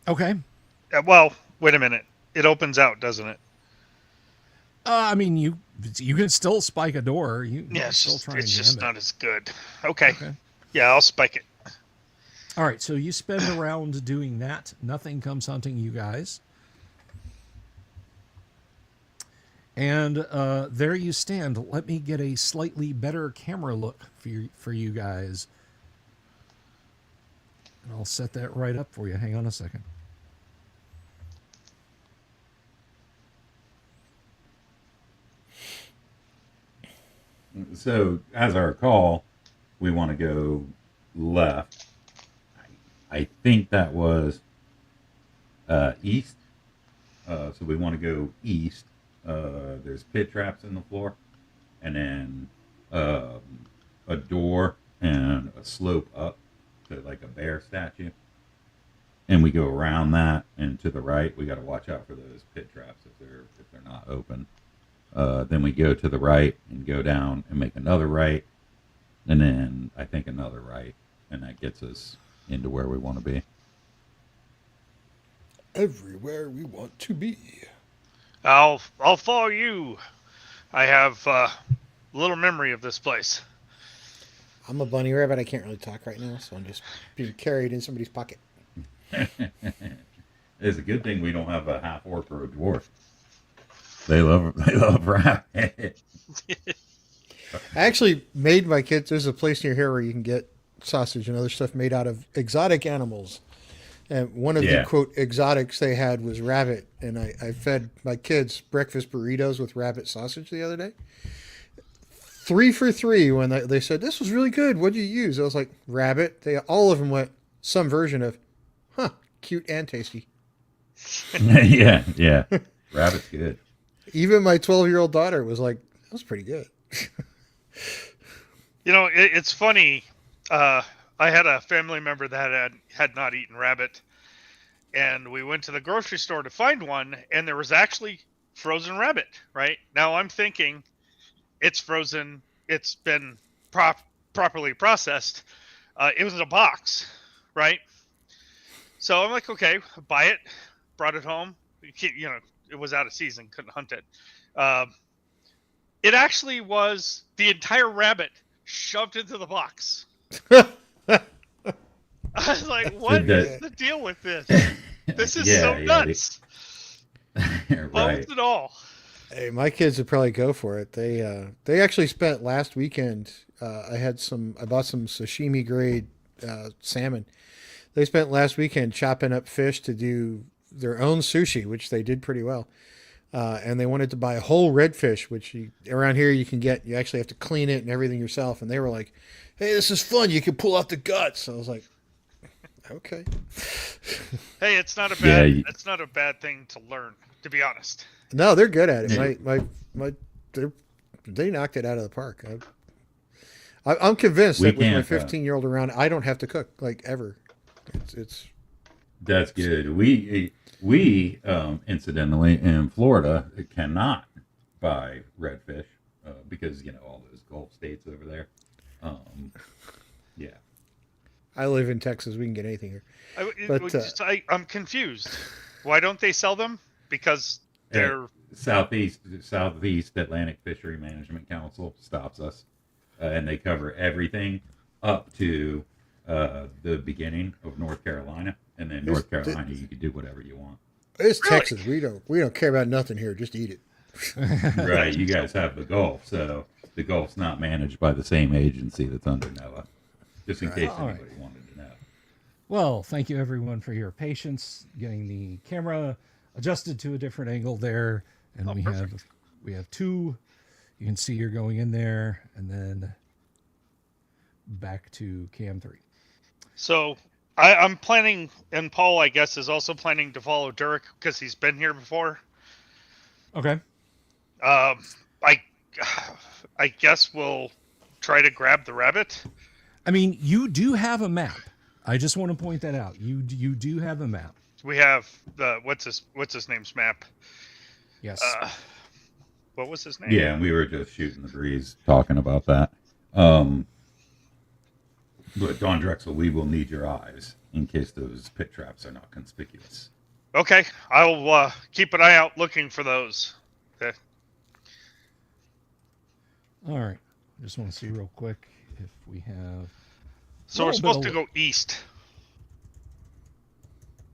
Okay. Well, wait a minute. It opens out, doesn't it? I mean, you can still spike a door. You Yeah, can it's still just, try it's and just jam it. not as good. Okay. Okay. Yeah, I'll spike it. All right, so you spend a round doing that. Nothing comes hunting you guys. And there you stand. Let me get a slightly better camera look for you guys. And I'll set that right up for you. Hang on a second. So, as I recall, we want to go left. I think that was east. So we want to go east. There's pit traps in the floor, and then a door and a slope up to like a bear statue. And we go around that, and to the right, we got to watch out for those pit traps if they're not open. Then we go to the right and go down and make another right, and then I think another right, and that gets us into where we want to be. Everywhere we want to be. I'll follow you. I have little memory of this place. I'm a bunny rabbit. I can't really talk right now, so I'm just being carried in somebody's pocket. It's a good thing we don't have a half orc or a dwarf. They love rabbit. I actually made my kids. There's a place near here where you can get sausage and other stuff made out of exotic animals. And one of the, quote, exotics they had was rabbit. And I fed my kids breakfast burritos with rabbit sausage the other day. 3 for 3 when they said, this was really good. What'd you use? I was like, rabbit. All of them went some version of, cute and tasty. Yeah. Rabbit's good. Even my 12-year-old daughter was like, that was pretty good. You know, it's funny. I had a family member that had not eaten rabbit, and we went to the grocery store to find one, and there was actually frozen rabbit. Right now, I'm thinking it's frozen. It's been properly processed. It was in a box, right? So I'm like, okay, buy it. Brought it home. You know, it was out of season. Couldn't hunt it. It actually was the entire rabbit shoved into the box. I was like, what is the deal with this? This is so nuts. Right. Bones and all. Hey, my kids would probably go for it. They actually spent last weekend. I bought some sashimi grade salmon. They spent last weekend chopping up fish to do their own sushi, which they did pretty well. And they wanted to buy a whole redfish, which around here you can get. You actually have to clean it and everything yourself. And they were like, "Hey, this is fun. You can pull out the guts." So I was like, "Okay." Hey, it's not a bad thing to learn, to be honest. No, they're good at it. They knocked it out of the park. I'm convinced that with my 15-year-old around, I don't have to cook like ever. It's That's good. We incidentally in Florida cannot buy redfish because all those Gulf states over there. Yeah. I live in Texas. We can get anything here. I'm confused. Why don't they sell them? Because they're Southeast Atlantic Fishery Management Council stops us, and they cover everything up to the beginning of North Carolina, and then North Carolina you can do whatever you want. It's really? Texas. We don't care about nothing here. Just eat it. Right. You guys have the Gulf, so the Gulf's not managed by the same agency that's under NOAA. Just in case anybody wanted to know. Well, thank you everyone for your patience getting the camera adjusted to a different angle there, and we have two. You can see you're going in there, and then back to cam 3. So I'm planning, and Paul, I guess, is also planning to follow Durek because he's been here before. Okay. I guess we'll try to grab the rabbit. I mean, you do have a map. I just want to point that out. You do have a map. We have the what's his name's map. Yes. What was his name? Yeah, and we were just shooting the breeze talking about that. But Don Drexel, we will need your eyes in case those pit traps are not conspicuous. Okay, I'll keep an eye out looking for those. Okay. All right. I just want to see real quick if we have. So we're supposed to go east.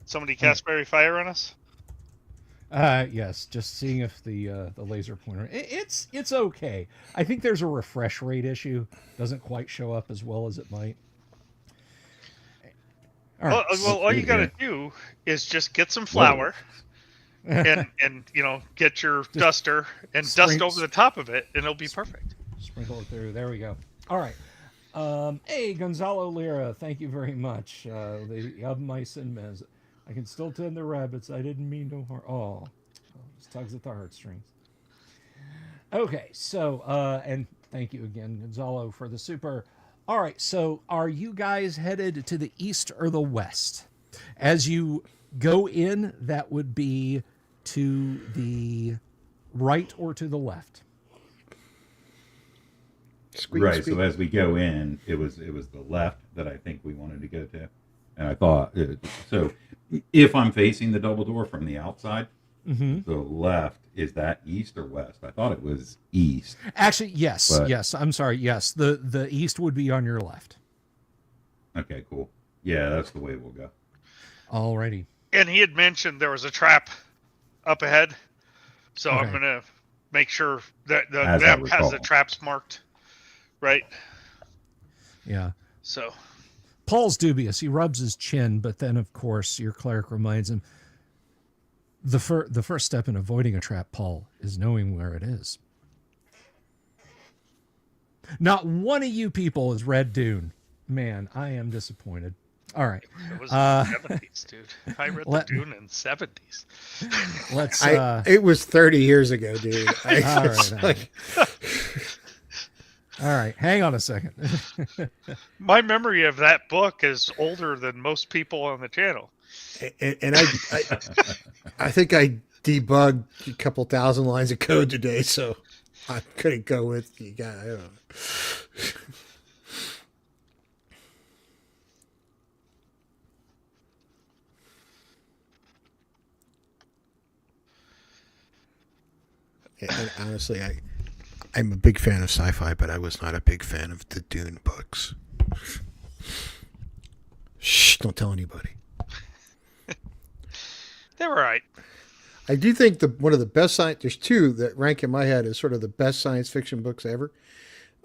Somebody cast Fairy Fire on us? Yes. Just seeing if the laser pointer. It's okay. I think there's a refresh rate issue. Doesn't quite show up as well as it might. All right. Well, all you got to do is just get some flour and get your duster and dust over the top of it, and it'll be perfect. Sprinkle it through. There we go. All right. Hey, Gonzalo Lira, thank you very much. The of mice and mez. I can still tend the rabbits. I didn't mean no harm. Oh, this tugs at the heartstrings. Okay, so and thank you again, Gonzalo, for the super. All right, so are you guys headed to the east or the west? As you go in, that would be to the right or to the left? Right. So as we go in, it was the left that I think we wanted to go to, and I thought so. If I'm facing the double door from the outside, the left, is that east or west? I thought it was east. Actually, yes, yes. I'm sorry. Yes, the east would be on your left. Okay, cool. Yeah, that's the way we'll go. Alrighty. And he had mentioned there was a trap up ahead, so I'm gonna make sure that the map has the traps marked. Right. Yeah. So Paul's dubious. He rubs his chin, but then, of course, your cleric reminds him the first step in avoiding a trap, Paul, is knowing where it is. Not one of you people has read Dune. Man, I am disappointed. All right. It was in the 70s, dude. I read the Dune in the 70s. It was 30 years ago, dude. All right. All right, hang on a second. My memory of that book is older than most people on the channel. And I think I debugged a couple thousand lines of code today, so I couldn't go with you guys. I don't know. And honestly, I'm a big fan of sci-fi, but I was not a big fan of the Dune books. Shh! Don't tell anybody. They were all right. I do think one of the best science. There's two that rank in my head as sort of the best science fiction books ever.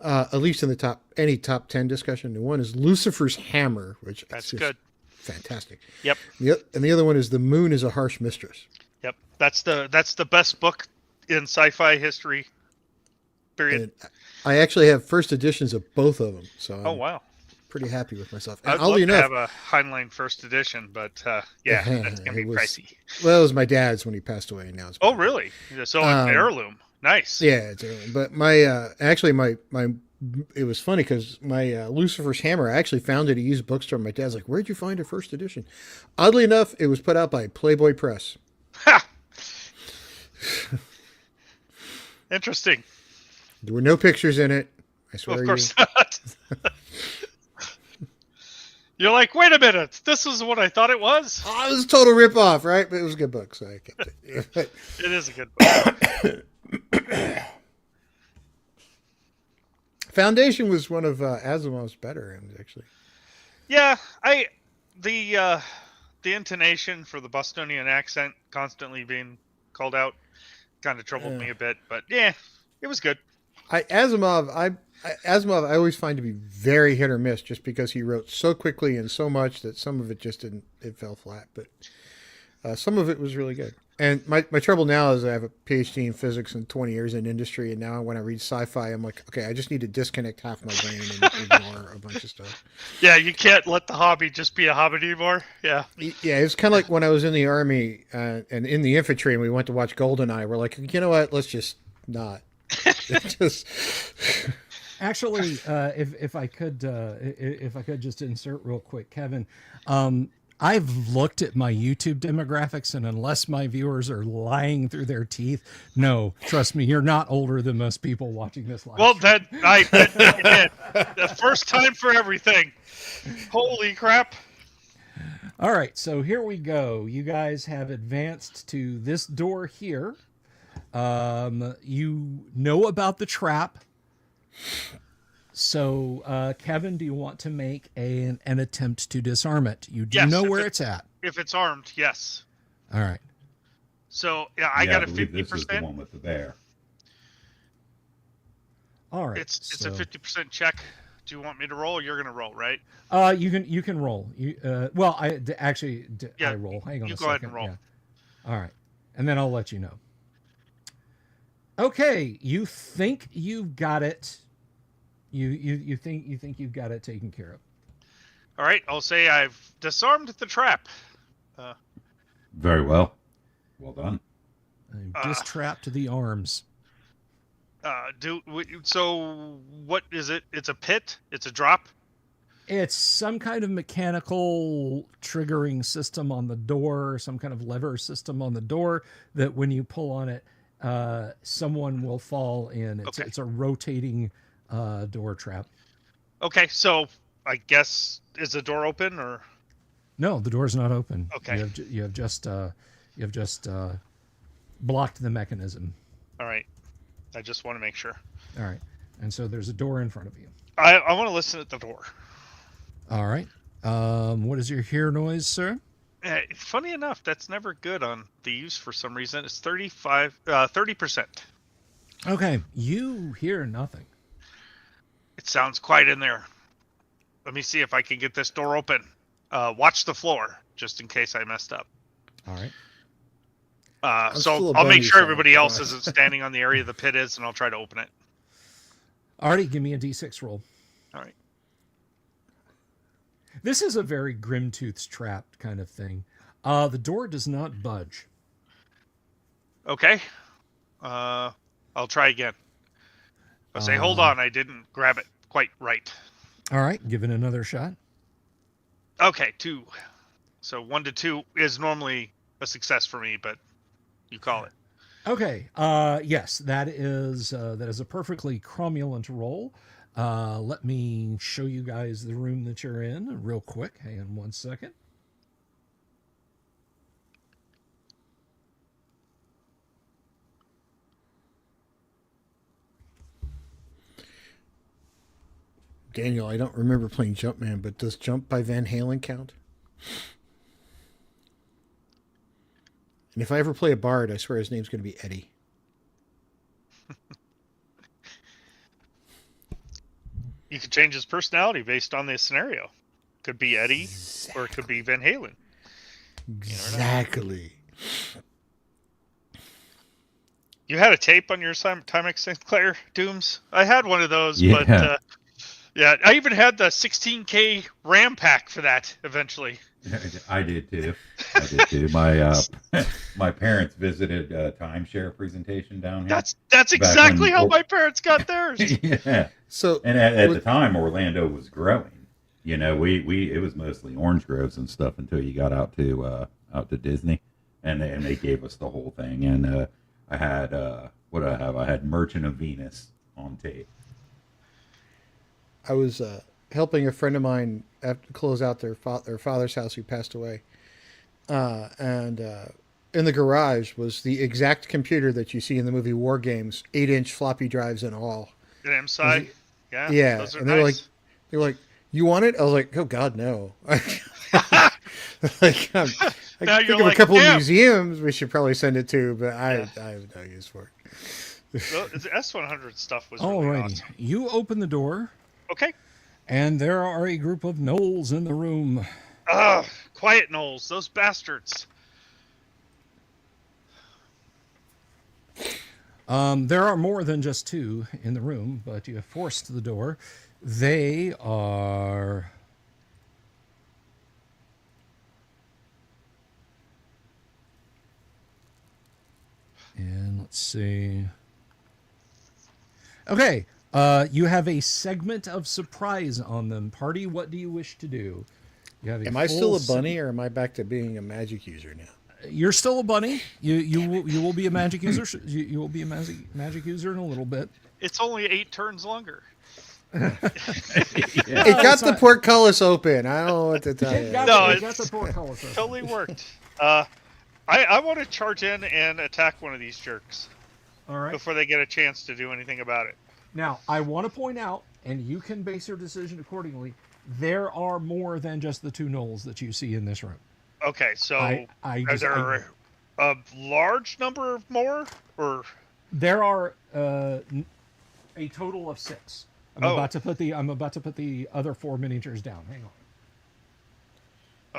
At least in the top 10 discussion. And one is Lucifer's Hammer, which That's is good. Fantastic. Yep. And the other one is The Moon is a Harsh Mistress. Yep. That's the best book in sci-fi history. Period. And I actually have first editions of both of them, so Oh I'm wow. pretty happy with myself. And I'd love to have a Heinlein first edition, but yeah, that's gonna be pricey. Well, it was my dad's when he passed away, and now it's. Oh really? So an heirloom. Nice. Yeah, it's early. But my actually my it was funny because my Lucifer's Hammer, I actually found it at a used bookstore. My dad's like, "Where'd you find a first edition?" Oddly enough, it was put out by Playboy Press. Ha! Interesting. There were no pictures in it. I swear. Of course not. You're like, wait a minute, this is what I thought it was? Oh, it was a total ripoff, right? But it was a good book, so I kept it. It is a good book. Foundation was one of Asimov's better ones, actually. Yeah, the intonation for the Bostonian accent constantly being called out kind of troubled me a bit, but yeah, it was good. Asimov, I always find to be very hit or miss, just because he wrote so quickly and so much that some of it just didn't. It fell flat, but some of it was really good. And my trouble now is I have a PhD in physics and 20 years in industry, and now when I read sci-fi, I'm like, okay, I just need to disconnect half my brain and ignore a bunch of stuff. Yeah, you can't let the hobby just be a hobby anymore. Yeah. Yeah, it's kind of like when I was in the Army and in the infantry, and we went to watch GoldenEye. We're like, you know what? Let's just not. Just... Actually, if I could just insert real quick, Kevin, I've looked at my YouTube demographics, and unless my viewers are lying through their teeth, no, trust me, you're not older than most people watching this live. Well, then I did. The first time for everything. Holy crap. All right, so here we go. You guys have advanced to this door here. You know about the trap. So, Kevin, do you want to make an attempt to disarm it? You do know where it's at. If it's armed, yes. All right. So, yeah, I got a 50%. This is the one with the bear. All right. It's a 50% check. Do you want me to roll? Or you're going to roll, right? You can roll. Well, I roll. Hang on a second. You go ahead and roll. Yeah. All right. And then I'll let you know. Okay, you think you've got it. You think you've got it taken care of. All right, I'll say I've disarmed the trap. Very well. Well done. Distrapped the arms. So what is it? It's a pit? It's a drop? It's some kind of mechanical triggering system on the door, some kind of lever system on the door that when you pull on it, someone will fall in. It's a rotating door trap. Okay, so I guess is the door open or? No, the door's not open. Okay, you have just blocked the mechanism. All right, I just want to make sure. All right, and so there's a door in front of you. I want to listen at the door. All right. What is your hear noise, sir? Funny enough, that's never good on these for some reason. It's 30%. Okay, you hear nothing. It sounds quiet in there. Let me see if I can get this door open. Watch the floor, just in case I messed up. All right. So I'll make sure everybody else isn't standing on the area the pit is, and I'll try to open it. Artie, give me a D6 roll. All right. This is a very Grimtooth's trap kind of thing. The door does not budge. Okay. I'll try again. I'll say, hold on, I didn't grab it quite right. All right, give it another shot. Okay, 2. So 1 to 2 is normally a success for me, but you call it. Okay. Yes, that is a perfectly cromulent roll. Let me show you guys the room that you're in real quick. Hang on one second. Daniel, I don't remember playing Jumpman, but does Jump by Van Halen count? And if I ever play a bard, I swear his name's going to be Eddie. You could change his personality based on the scenario. Could be Eddie, or it could be Van Halen. Exactly. You had a tape on your Timex Sinclair Dooms? I had one of those, Yeah. but yeah, I even had the 16K RAM pack for that eventually. I did too. My my parents visited a timeshare presentation down here. That's exactly how my parents got theirs. Yeah. So, And at the time, Orlando was growing. You know, we it was mostly orange groves and stuff until you got out to Disney, and they gave us the whole thing. And I had what did I have? I had Merchant of Venus on tape. I was helping a friend of mine close out their father's house who passed away. And in the garage was the exact computer that you see in the movie War Games, 8-inch floppy drives and all. An MSI? Yeah. Yeah. Those are And they nice. were like, you want it? I was like, oh God, no. Like, I Now think you're of like, a couple "Damn." of museums we should probably send it to, but I have no use for it. Well, the S100 stuff was really Alrighty. awesome. You open the door, Okay. and there are a group of gnolls in the room. Ugh, quiet Knowles, those bastards. There are more than just two in the room, but you have forced the door. They are... And let's see. Okay, you have a segment of surprise on them. Party, what do you wish to do? You have Am I still a full bunny, or am I back to being a magic user now? You're still a bunny. You will be a magic user. You will be a magic user in a little bit. It's only 8 turns longer. It got the portcullis open. I don't know what to tell you. No, it it's the portcullis open. Totally worked. I want to charge in and attack one of these jerks All right. before they get a chance to do anything about it. Now, I want to point out, and you can base your decision accordingly, there are more than just the two gnolls that you see in this room. Okay, so I is there a large number of more, or there are a total of 6. I'm Oh. about to put the other 4 miniatures down. Hang on.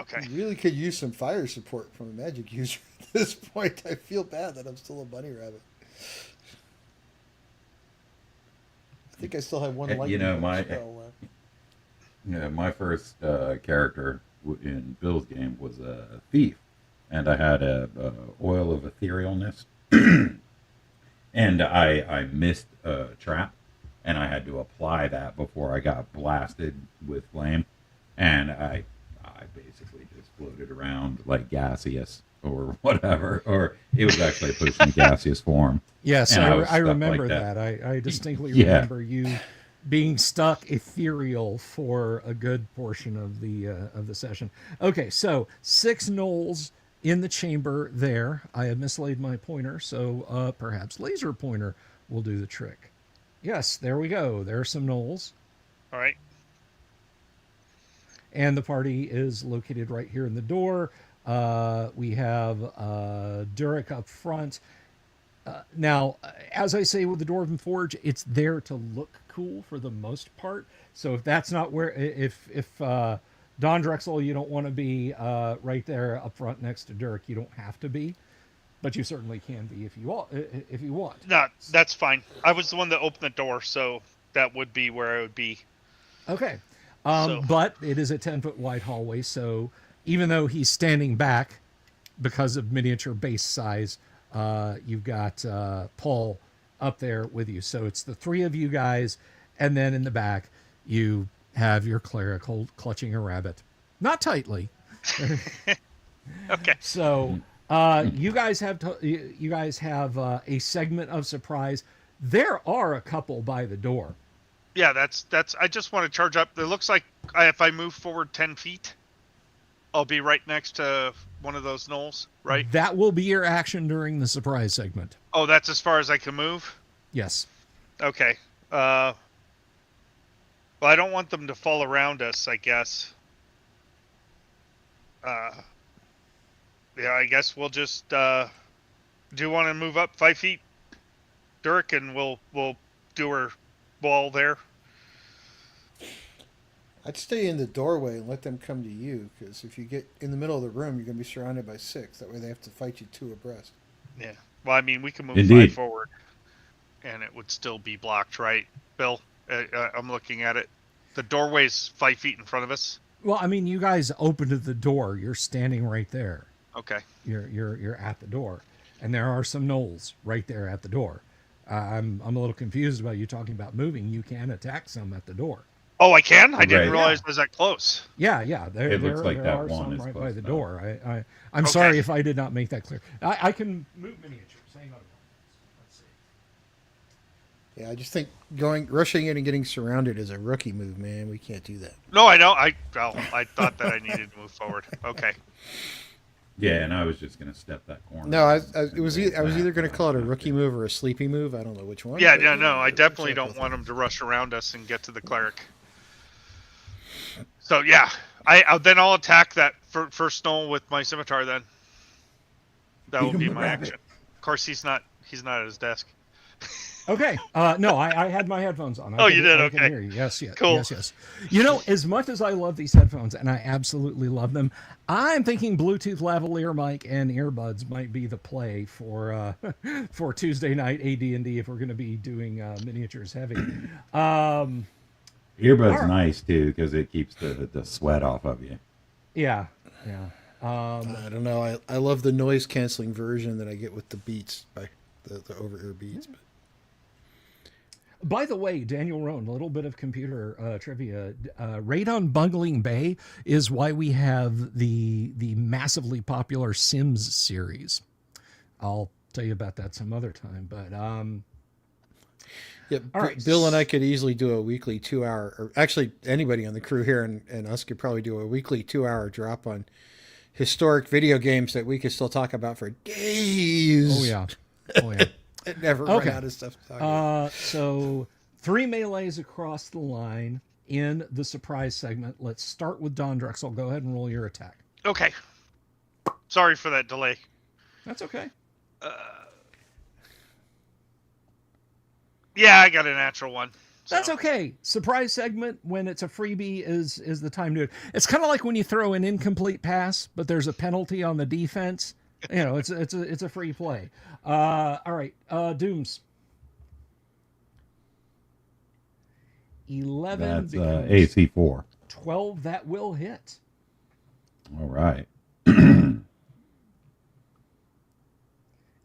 okay? You really could use some fire support from a magic user at this point. I feel bad that I'm still a bunny rabbit. I think I still have one lightning spell left. My first character in Bill's game was a thief, and I had a oil of etherealness, and I missed a trap, and I had to apply that before I got blasted with flame, and I basically just floated around like gaseous or whatever, or it was actually a potion of gaseous form. Yes, And was I stuck remember like that. I distinctly Yeah. remember you being stuck ethereal for a good portion of the session. Okay, so 6 gnolls in the chamber there. I have mislaid my pointer, so perhaps laser pointer will do the trick. Yes, there we go. There are some gnolls. All right. And the party is located right here in the door. We have Durek up front. Now, as I say with the Dwarven Forge, it's there to look cool for the most part. So if that's not where, if Don Drexel, you don't want to be right there up front next to Durek, you don't have to be, but you certainly can be if you want. No, that's fine. I was the one that opened the door, so that would be where I would be. Okay. So- But it is a 10-foot wide hallway, so even though he's standing back because of miniature base size, you've got Paul up there with you. So it's the 3 of you guys, and then in the back, you have your cleric clutching a rabbit. Not tightly. Okay. So you guys have a segment of surprise. There are a couple by the door. Yeah, that's. I just want to charge up. It looks like if I move forward 10 feet, I'll be right next to one of those gnolls, right? That will be your action during the surprise segment. Oh, that's as far as I can move? Yes. Okay. Well, I don't want them to fall around us, I guess. Yeah, I guess we'll just, do you want to move up 5 feet, Dirk, and we'll do our wall there? I'd stay in the doorway and let them come to you, because if you get in the middle of the room, you're going to be surrounded by 6. That way they have to fight you 2 abreast. Yeah. Well, I mean, we can move Indeed. 5 forward, and it would still be blocked, right, Bill? I'm looking at it. The doorway's 5 feet in front of us. Well, I mean, you guys opened the door. You're standing right there. Okay. You're at the door, and there are some gnolls right there at the door. I'm a little confused about you talking about moving. You can attack some at the door. Oh, I can? I didn't Right. realize it was that close. Yeah. It looks like there that are one some is right close by the enough. door. I'm Okay. sorry if I did not make that clear. I can move miniatures. Hang on a moment. Let's see. Yeah, I just think rushing in and getting surrounded is a rookie move, man. We can't do that. No, I know. I thought that I needed to move forward. Okay. Yeah, and I was just gonna step that corner. No, I was either going to call it a rookie move or a sleepy move. I don't know which one. Yeah, but- yeah, no, I definitely check don't both want of them to rush around us and get to the cleric. So yeah, I'll attack that first gnoll with my scimitar. Then that will Beat him be the my rabbit. action. Of course, he's not at his desk. Okay. No, I had my headphones on. Oh, you did? I can Okay. hear you. Yes. Cool. Yes. You know, as much as I love these headphones, and I absolutely love them, I'm thinking Bluetooth lavalier mic and earbuds might be the play for for Tuesday night AD&D if we're going to be doing miniatures heavy. Earbuds Alright. nice too because it keeps the sweat off of you. Yeah. I don't know. I love the noise canceling version that I get with the Beats by the over ear Beats. But By the way, Daniel Roan, a little bit of computer trivia. Raid on Bungling Bay is why we have the massively popular Sims series. I'll tell you about that some other time. But yeah, All right. Bill and I could easily do a weekly 2-hour, or actually anybody on the crew here and us could probably do a weekly 2-hour drop on historic video games that we could still talk about for days. oh yeah. It never run Okay. out of stuff to talk about. So 3 melees across the line in the surprise segment. Let's start with Don Drexel. Go ahead and roll your attack. Okay. Sorry for that delay. That's okay. Yeah, I got a natural one. So. That's okay. Surprise segment when it's a freebie is the time to do it. It's kind of like when you throw an incomplete pass, but there's a penalty on the defense. You know, it's a free play. All right, Dooms. 11 That's becomes AC 4. 12. That will hit. All right. And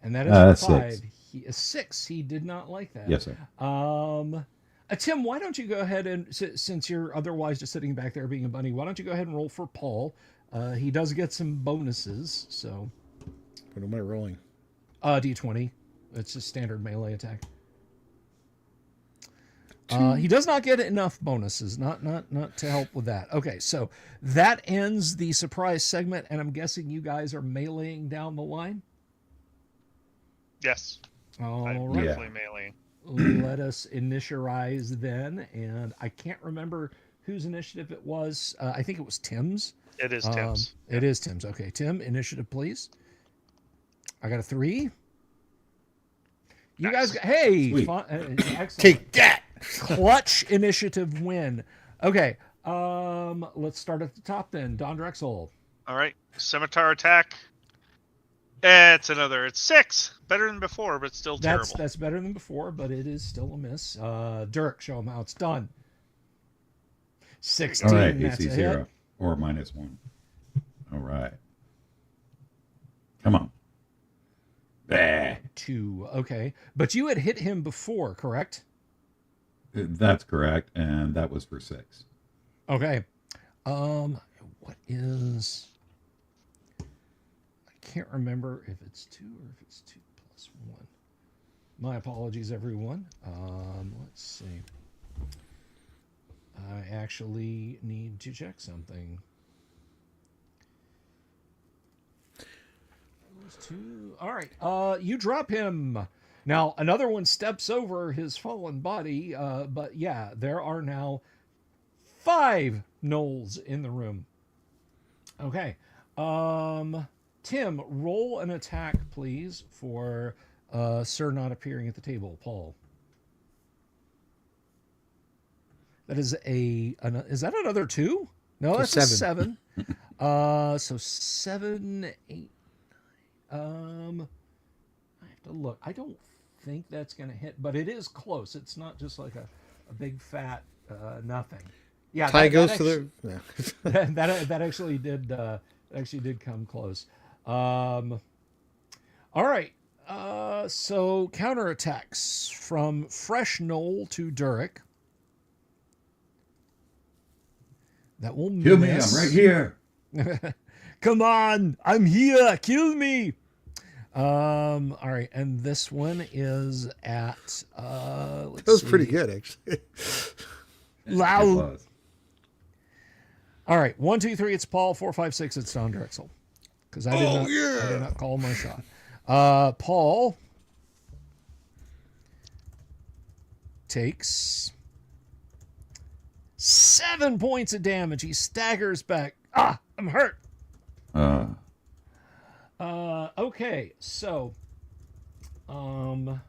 that is That's 5. 6. 6. He did not like that. Yes, sir. Tim, why don't you go ahead and, since you're otherwise just sitting back there being a bunny, why don't you go ahead and roll for Paul? He does get some bonuses, so. What am I rolling? D20. It's a standard melee attack. He does not get enough bonuses, not to help with that. Okay, so that ends the surprise segment, and I'm guessing you guys are meleeing down the line. Yes. All I'm right. definitely meleeing. Let us initialize then, and I can't remember whose initiative it was. I think it was Tim's. It is Tim's. It is Tim's. Okay, Tim, initiative, please. I got a 3. You guys, hey, Sweet. excellent. Take that! Clutch initiative win. Okay, let's start at the top then. Don Drexel. All right. Scimitar attack. It's 6. Better than before, but still terrible. That's better than before, but it is still a miss. Dirk, show him how it's done. 16. All right. That's AC a 0 hit. or -1. All right. Come on. Bah. 2. Okay, but you had hit him before, correct? That's correct, and that was for 6. Okay. What is? I can't remember if it's 2 or if it's 2 plus 1. My apologies, everyone. Let's see. I actually need to check something. Those 2. All right. You drop him. Now, another one steps over his fallen body, but yeah, there are now 5 gnolls in the room. Okay. Tim, roll an attack, please, for Sir not appearing at the table. Paul. That is is that another 2? No, that's a 7. So 7, 8. I have to look. I don't think that's going to hit, but it is close. It's not just like a big fat nothing. Yeah, tie goes that to actually, the. that actually did come close. All right. So counterattacks from Fresh Knoll to Durek. That will Kill me, miss. I'm right here. Come on, I'm here. Kill me. All right, and this one is at let's That was see. pretty good, actually. Loud. It was. All right, 1, 2, 3. It's Paul. 4, 5, 6. It's Don Drexel. Because I did not call my shot. Paul takes 7 points of damage. He staggers back. Ah, I'm hurt. Okay, so I'm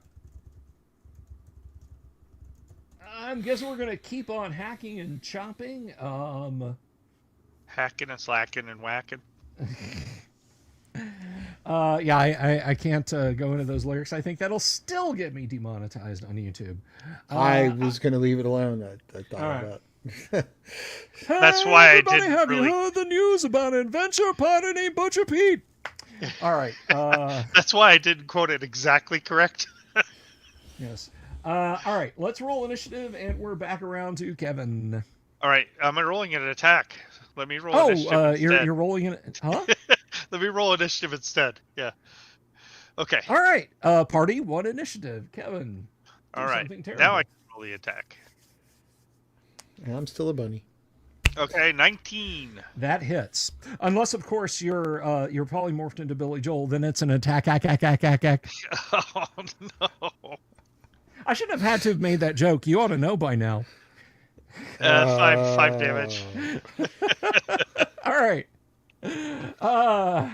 guessing we're gonna keep on hacking and chopping. Hacking and slacking and whacking. Yeah, I can't go into those lyrics. I think that'll still get me demonetized on YouTube. I was going to leave it alone. I thought all right. about. That's why I everybody, didn't have really- you heard the news about an adventure partner named Butcher Pete? All right. That's why I didn't quote it exactly correct. Yes. All right. Let's roll initiative, and we're back around to Kevin. All right, I'm rolling an attack. Let me roll initiative instead. You're rolling it, huh? Let me roll initiative instead. Yeah. Okay. All right. Party 1 initiative. Kevin. Do All right. something terrible. Now I can roll the attack. I'm still a bunny. Okay, 19. That hits. Unless, of course, you're polymorphed into Billy Joel, then it's an attack. Oh no. I shouldn't have had to have made that joke. You ought to know by now. 5 damage. All right. I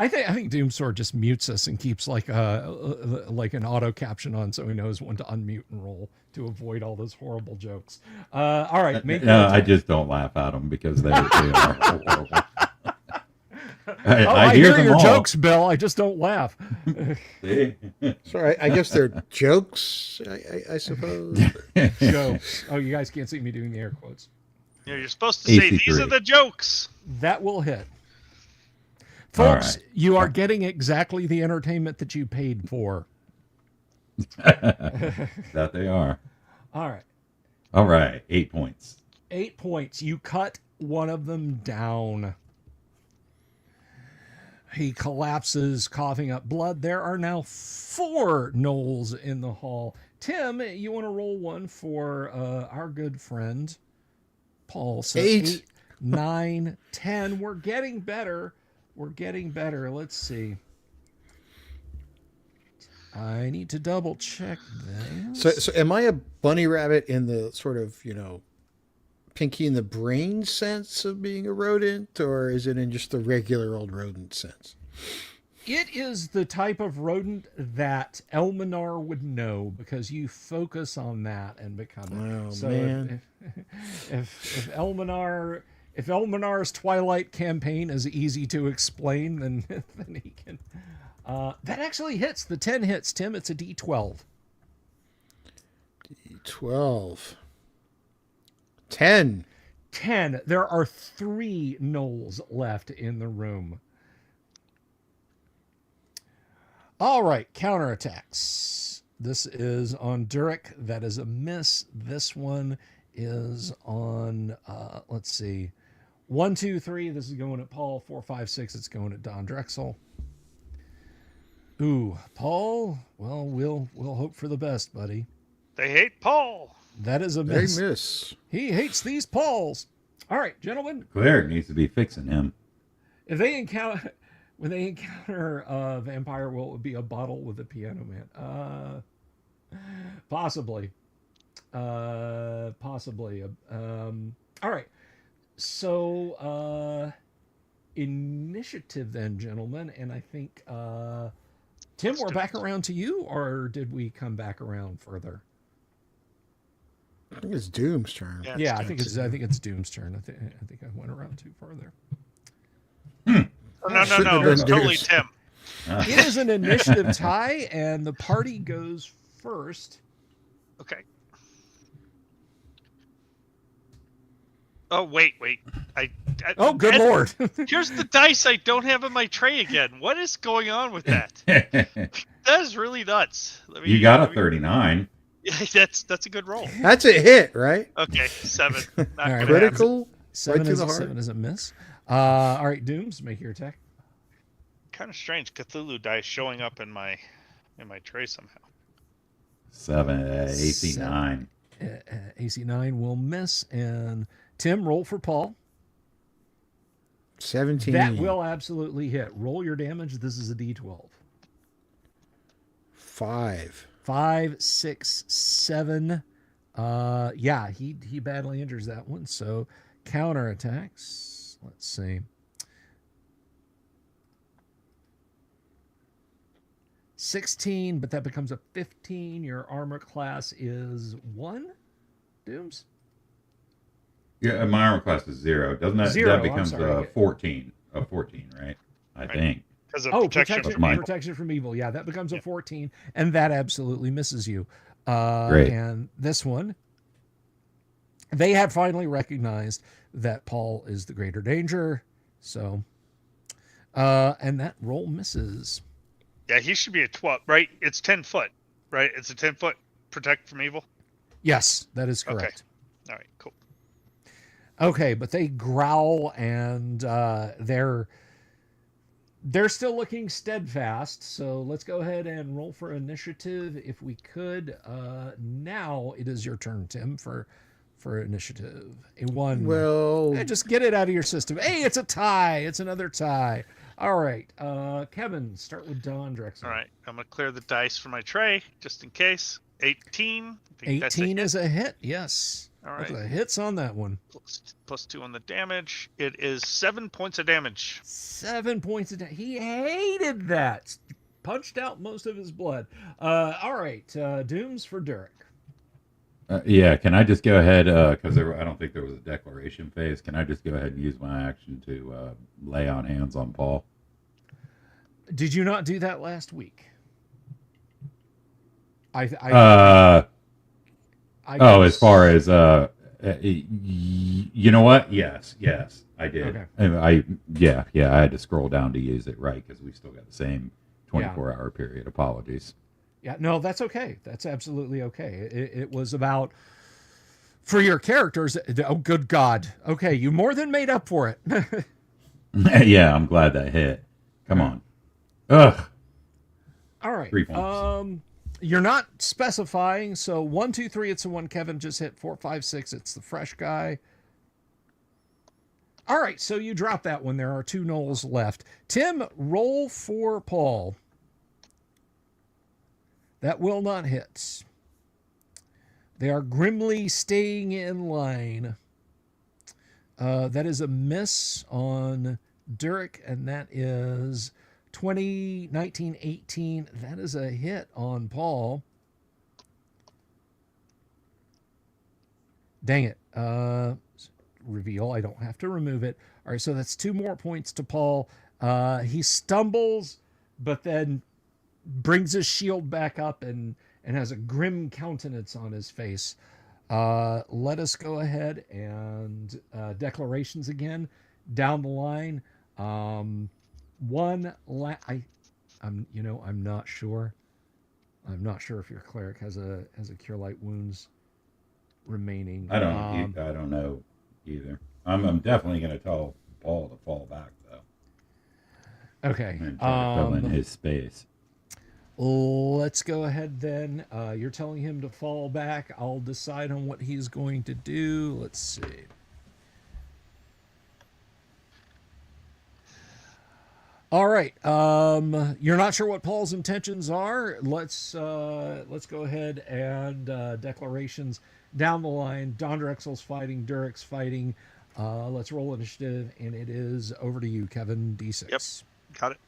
think Doomsword just mutes us and keeps like an auto caption on, so he knows when to unmute and roll to avoid all those horrible jokes. All right, I just don't laugh at them because they are horrible. I hear your jokes, Bill. I just don't laugh. See? Sorry, I guess they're jokes, I suppose. Jokes. Oh, you guys can't see me doing the air quotes. Yeah, you're supposed to say AC3. these are the jokes. That will hit. Folks, right. you are getting exactly the entertainment that you paid for. That they are. All right. All right, 8 points. 8 points. You cut one of them down. He collapses, coughing up blood. There are now 4 gnolls in the hall. Tim, you want to roll one for our good friend Paul? So 8. 9, 10. We're getting better. Let's see. I need to double check this. So am I a bunny rabbit in the sort of, Pinky in the Brain sense of being a rodent, or is it in just the regular old rodent sense? It is the type of rodent that Elminar would know because you focus on that and become it. Oh, So man. If Elminar's Twilight campaign is easy to explain, then he can. That actually hits. The 10 hits, Tim. It's a D12. D12. 10. 10. There are 3 gnolls left in the room. All right, counterattacks. This is on Durek. That is a miss. This one is on, let's see, 1, 2, 3. This is going at Paul. 4, 5, 6. It's going at Don Drexel. Ooh, Paul. Well, we'll hope for the best, buddy. They hate Paul. That is a They miss. miss. He hates these Pauls. All right, gentlemen. Claire needs to be fixing him. If they encounter, when they encounter a vampire, will it be a bottle with a piano man? Possibly. Possibly. All right. So, initiative then, gentlemen, and I think Tim, we're back around to you, or did we come back around further? I think it's Doom's turn. Yeah, I think it's Doom's turn. I think I went around too far there. Oh, no, it's totally Tim. It is an initiative tie, and the party goes first. Okay. Oh, wait. Oh, good lord. Here's the dice I don't have in my tray again. What is going on with that? That is really nuts. You got a 39. Yeah, that's a good roll. That's a hit, right? Okay, 7. All right, critical. 7 right to the heart. 7 is a miss. All right, Dooms, make your attack. Kind of strange, Cthulhu dice showing up in my tray somehow. 7, AC 9. AC 9 will miss, and Tim, roll for Paul. 17. That will absolutely hit. Roll your damage. This is a D12. 5. 5, 6, 7. Yeah, he badly injures that one. So counterattacks. Let's see. 16, but that becomes a 15. Your armor class is 1. Dooms? Yeah, my armor class is 0. Doesn't that 0, that becomes sorry. 14? A 14, right? I think. Because of protection from evil. Yeah, that becomes a 14, and that absolutely misses you. Great. And this one, they had finally recognized that Paul is the greater danger. So, and that roll misses. Yeah, he should be a 12, right? It's 10 foot, right? It's a 10-foot protect from evil? Yes, that is correct. Okay. All right, cool. Okay, but they growl, and they're still looking steadfast. So let's go ahead and roll for initiative if we could. Now it is your turn, Tim, for initiative. A 1. Well, just get it out of your system. Hey, it's a tie. It's another tie. All right, Kevin, start with Don Drexel. All right, I'm going to clear the dice from my tray just in case. 18. 18 is a hit, yes. All right. The hits on that one. Plus 2 on the damage. It is 7 points of damage. 7 points of damage. He hated that. Punched out most of his blood. All right, Dooms for Derek. Yeah, can I just go ahead, because I don't think there was a declaration phase. Can I just go ahead and use my action to lay on hands on Paul? Did you not do that last week? As far as you know what? Yes, I did. Okay. I had to scroll down to use it right because we still got the same 24-hour period. Apologies. Yeah, no, that's okay. That's absolutely okay. It was about, for your characters, oh, good God. Okay, you more than made up for it. Yeah, I'm glad that hit. Come on. Ugh. All right. 3 points. You're not specifying, so 1, 2, 3, it's the one Kevin just hit. 4, 5, 6, it's the fresh guy. All right, so you drop that one. There are 2 Knolls left. Tim, roll for Paul. That will not hit. They are grimly staying in line. That is a miss on Derek, and that is 20, 19, 18. That is a hit on Paul. Dang it. Reveal. I don't have to remove it. All right, so that's 2 more points to Paul. He stumbles, but then brings his shield back up and has a grim countenance on his face. Let us go ahead and declarations again down the line. I'm not sure. I'm not sure if your cleric has a cure light wounds remaining. I don't know either. I'm definitely going to tell Paul to fall back though. Okay. And try to fill in his space. Let's go ahead then. You're telling him to fall back. I'll decide on what he's going to do. Let's see. All right. You're not sure what Paul's intentions are. Let's go ahead and declarations down the line. Don Drexel's fighting. Durek's fighting. Let's roll initiative, and it is over to you, Kevin. D6. Yep. Got it.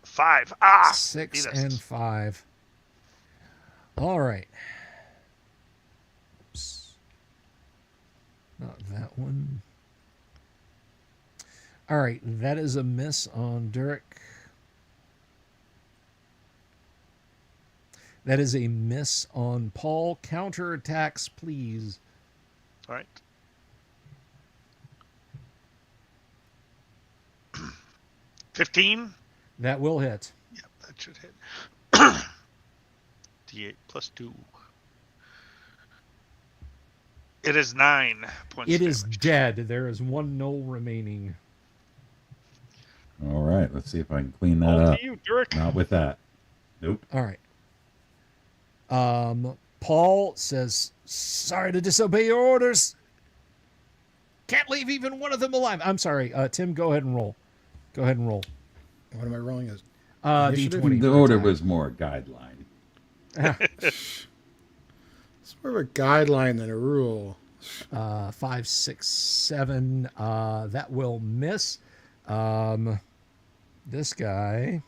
5. Ah! 6 beat us. and 5. All right. Oops. Not that one. All right, that is a miss on Durek. That is a miss on Paul. Counterattacks, please. All right. 15. That will hit. Yep, that should hit. D8 plus 2. It is 9 points. It of is damage. dead. There is one knoll remaining. All right, let's see if I can clean that All up. to you, Durek. Not with that. Nope. All right. Paul says, "Sorry to disobey your orders. Can't leave even one of them alive." I'm sorry. Tim, go ahead and roll. Go ahead and roll. What am I rolling as? D20. The for order attack. was more guideline. It's more of a guideline than a rule. 5, 6, 7. That will miss. This guy.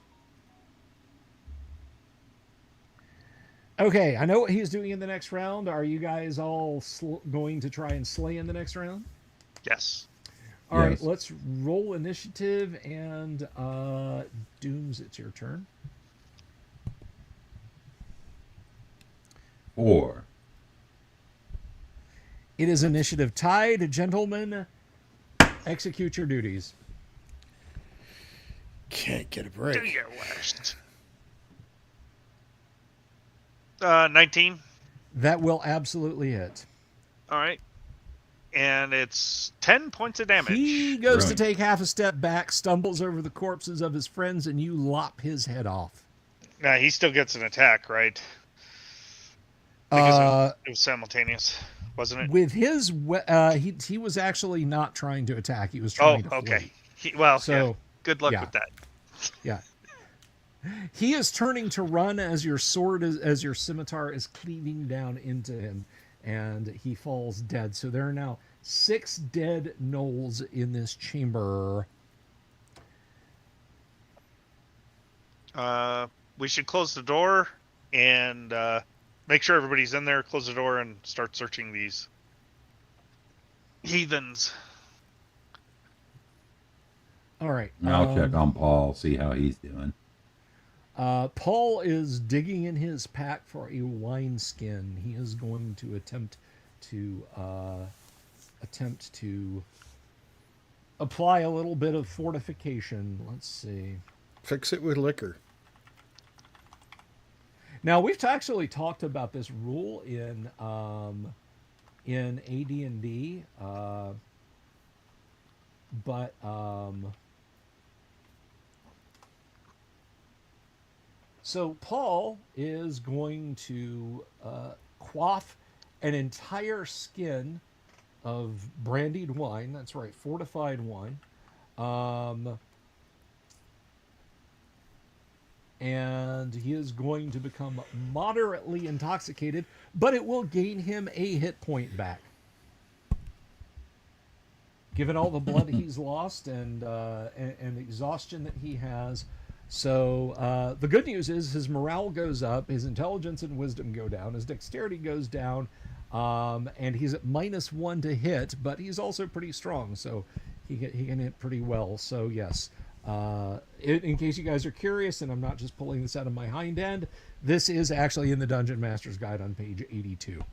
Okay, I know what he's doing in the next round. Are you guys all going to try and slay in the next round? Yes. All right, Yes. let's roll initiative, and Dooms, it's your turn. 4. It is initiative tied. Gentlemen, execute your duties. Can't get a Do break. your worst. 19. That will absolutely hit. All right. And it's 10 points of damage. He goes to Brilliant. take half a step back, stumbles over the corpses of his friends, and you lop his head off. Now, he still gets an attack, right? Because it was simultaneous, wasn't it? With his, he was actually not trying to attack. He was Oh, trying to okay. flee. Yeah. So, Good luck yeah. with that. Yeah. He is turning to run as your as your scimitar is cleaving down into him, and he falls dead. So there are now 6 dead gnolls in this chamber. We should close the door and make sure everybody's in there. Close the door and start searching these heathens. All right. I'll check on Paul, see how he's doing. Paul is digging in his pack for a wineskin. He is going to attempt to apply a little bit of fortification. Let's see. Fix it with liquor. Now we've actually talked about this rule in AD&D, but so Paul is going to quaff an entire skin of brandied wine. That's right, fortified wine. And he is going to become moderately intoxicated, but it will gain him a hit point back. Given all the blood he's lost and exhaustion that he has. So the good news is his morale goes up, his intelligence and wisdom go down, his dexterity goes down, and he's at -1 to hit, but he's also pretty strong, so he can hit pretty well. So yes, in case you guys are curious, and I'm not just pulling this out of my hind end, this is actually in the Dungeon Master's Guide on page 82.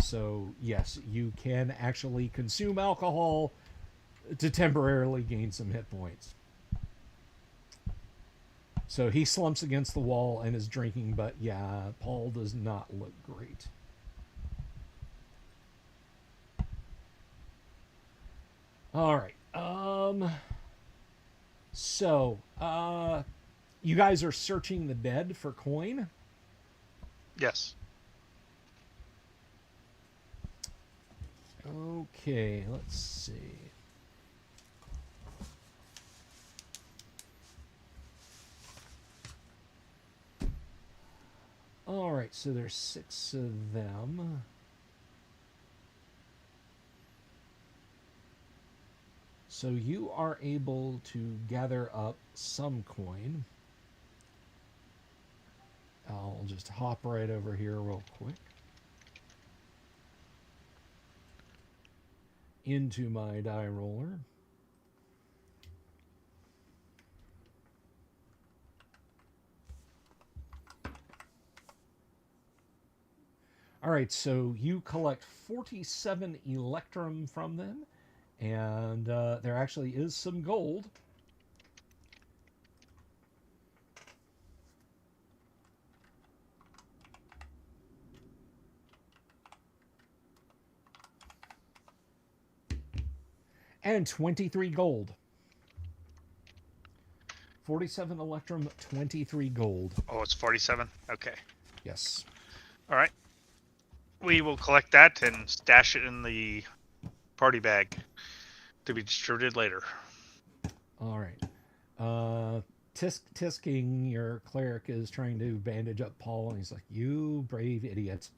So yes, you can actually consume alcohol to temporarily gain some hit points. So he slumps against the wall and is drinking, but yeah, Paul does not look great. All right. So, you guys are searching the dead for coin? Yes. Okay, let's see. right, so there's 6 of them. So you are able to gather up some coin. I'll just hop right over here real quick into my die roller. All right, so you collect 47 electrum from them, and there actually is some gold. And 23 gold. 47 electrum, 23 gold. Oh, it's 47? Okay. Yes. All right. We will collect that and stash it in the party bag to be distributed later. All right. Tisking, your cleric, is trying to bandage up Paul, and he's like, "You brave idiot.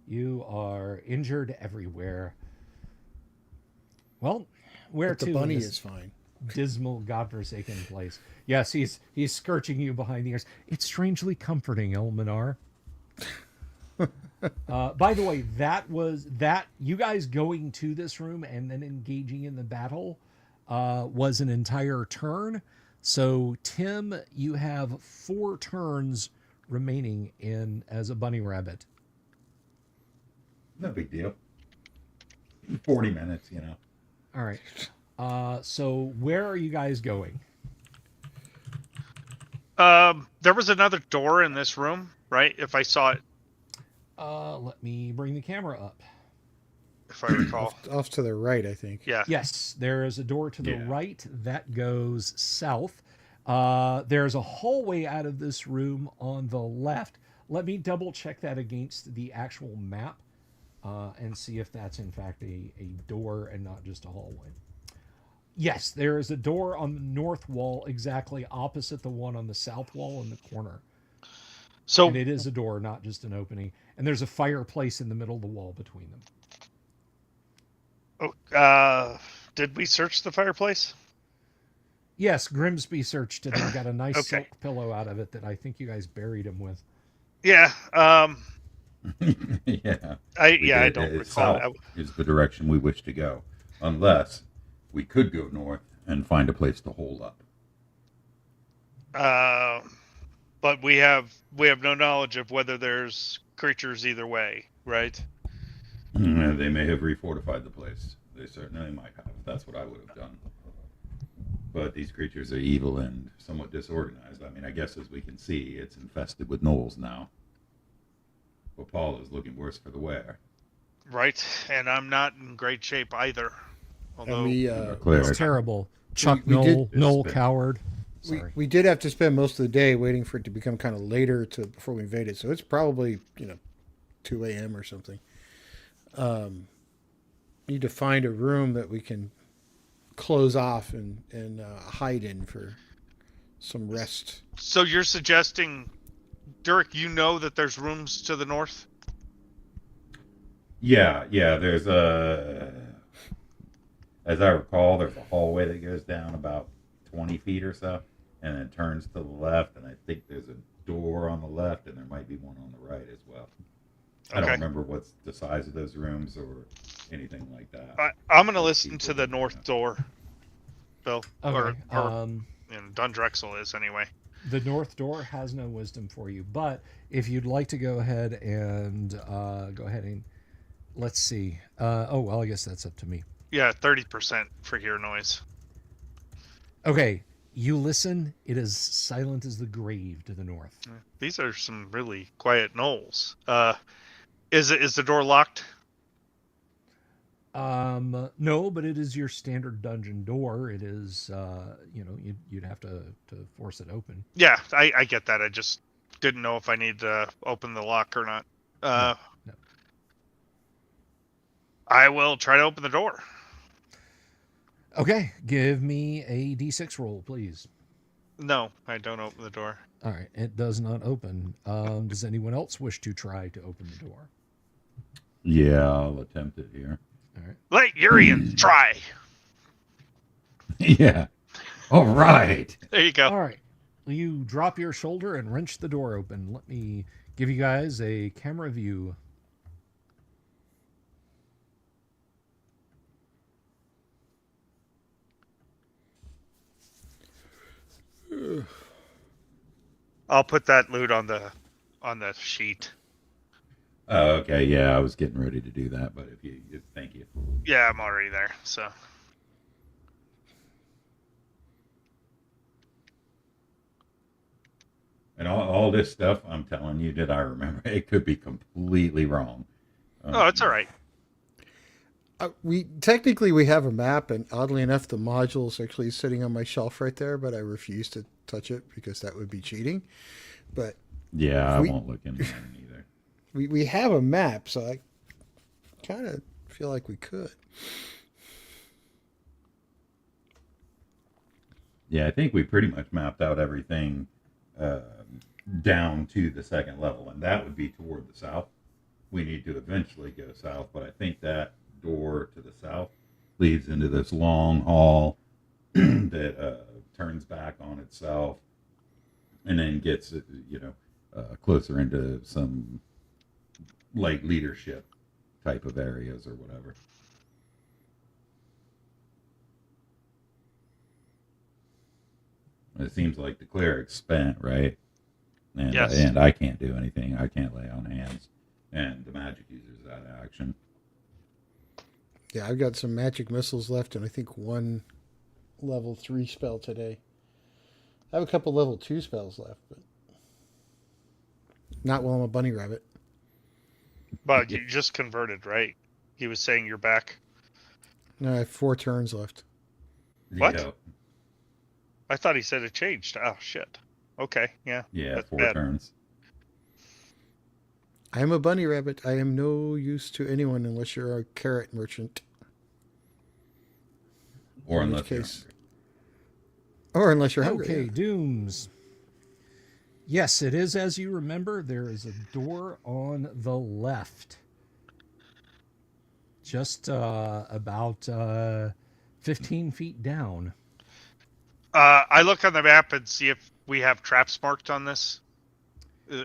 You are injured everywhere." Well, where But the to bunny in this is fine. dismal, godforsaken place? Yes, he's scourging you behind the ears. It's strangely comforting, Elminar. By the way, that you guys going to this room and then engaging in the battle was an entire turn. So Tim, you have 4 turns remaining in as a bunny rabbit. No big deal. 40 minutes, you know. All right. So where are you guys going? There was another door in this room, right? If I saw it, Let me bring the camera up. if I recall. Off to the right, I think. Yeah. Yes, there is a door to the Yeah. right that goes south. There's a hallway out of this room on the left. Let me double check that against the actual map and see if that's in fact a door and not just a hallway. Yes, there is a door on the north wall exactly opposite the one on the south wall in the corner. So And it is a door, not just an opening. And there's a fireplace in the middle of the wall between them. did we search the fireplace? Yes, Grimsby searched it and got a nice Okay. silk pillow out of it that I think you guys buried him with. Yeah. Yeah. I don't recall South that. is the direction we wish to go, unless we could go north and find a place to hole up. But we have no knowledge of whether there's creatures either way, right? They may have refortified the place. They certainly might have. That's what I would have done. But these creatures are evil and somewhat disorganized. I mean, I guess as we can see, it's infested with gnolls now. But Paul is looking worse for the wear. Right. And I'm not in great shape either. Although And we, Cleric. It's terrible. Chuck we Knoll, did- Knoll coward. Sorry. we did have to spend most of the day waiting for it to become kind of later before we invaded. So it's probably 2 a.m. or something. Need to find a room that we can close off and hide in for some rest. So you're suggesting, Dirk, you know that there's rooms to the north? Yeah. There's as I recall, there's a hallway that goes down about 20 feet or so, and then turns to the left, and I think there's a door on the left, and there might be one on the right as well. I don't Okay. remember what's the size of those rooms or anything like that. I'm going to listen to the north door, Bill. Okay. Or Don Drexel is anyway. The north door has no wisdom for you, but if you'd like to go ahead and let's see. I guess that's up to me. Yeah, 30% for hear noise. Okay, you listen. It is silent as the grave to the north. These are some really quiet gnolls. Is the door locked? No, but it is your standard dungeon door. It is, you'd have to force it open. Yeah, I get that. I just didn't know if I need to open the lock or not. No. I will try to open the door. Okay, give me a d6 roll, please. No, I don't open the door. All right, it does not open. Does anyone else wish to try to open the door? Yeah, I'll attempt it here. All right. Let Urians try. Yeah. All right. There you go. All right. You drop your shoulder and wrench the door open. Let me give you guys a camera view. I'll put that loot on the sheet. Oh, okay. Yeah, I was getting ready to do that, but thank you. Yeah, I'm already there. So And all this stuff, I'm telling you that I remember, it could be completely wrong. oh, it's all right. We have a map, and oddly enough, the module is actually sitting on my shelf right there. But I refuse to touch it because that would be cheating. But Yeah, I won't look into that either. we have a map, so I kind of feel like we could. Yeah, I think we pretty much mapped out everything down to the second level, and that would be toward the south. We need to eventually go south, but I think that door to the south leads into this long hall that turns back on itself and then gets, closer into some like leadership type of areas or whatever. It seems like the cleric's spent, right? And, Yes. And I can't do anything. I can't lay on hands. And the magic user's out of action. Yeah, I've got some magic missiles left, and I think one level 3 spell today. I have a couple level 2 spells left, but not while I'm a bunny rabbit. But you just converted, right? He was saying you're back. No, I have 4 turns left. What? Yeah, I thought he said it changed. Oh shit. Okay, yeah. yeah, That's 4 bad. turns. I am a bunny rabbit. I am no use to anyone unless you're a carrot merchant. Or In unless which case, or unless you're hungry. Okay, Yeah. Dooms. Yes, it is as you remember. There is a door on the left. Just about 15 feet down. I look on the map and see if we have traps marked on this.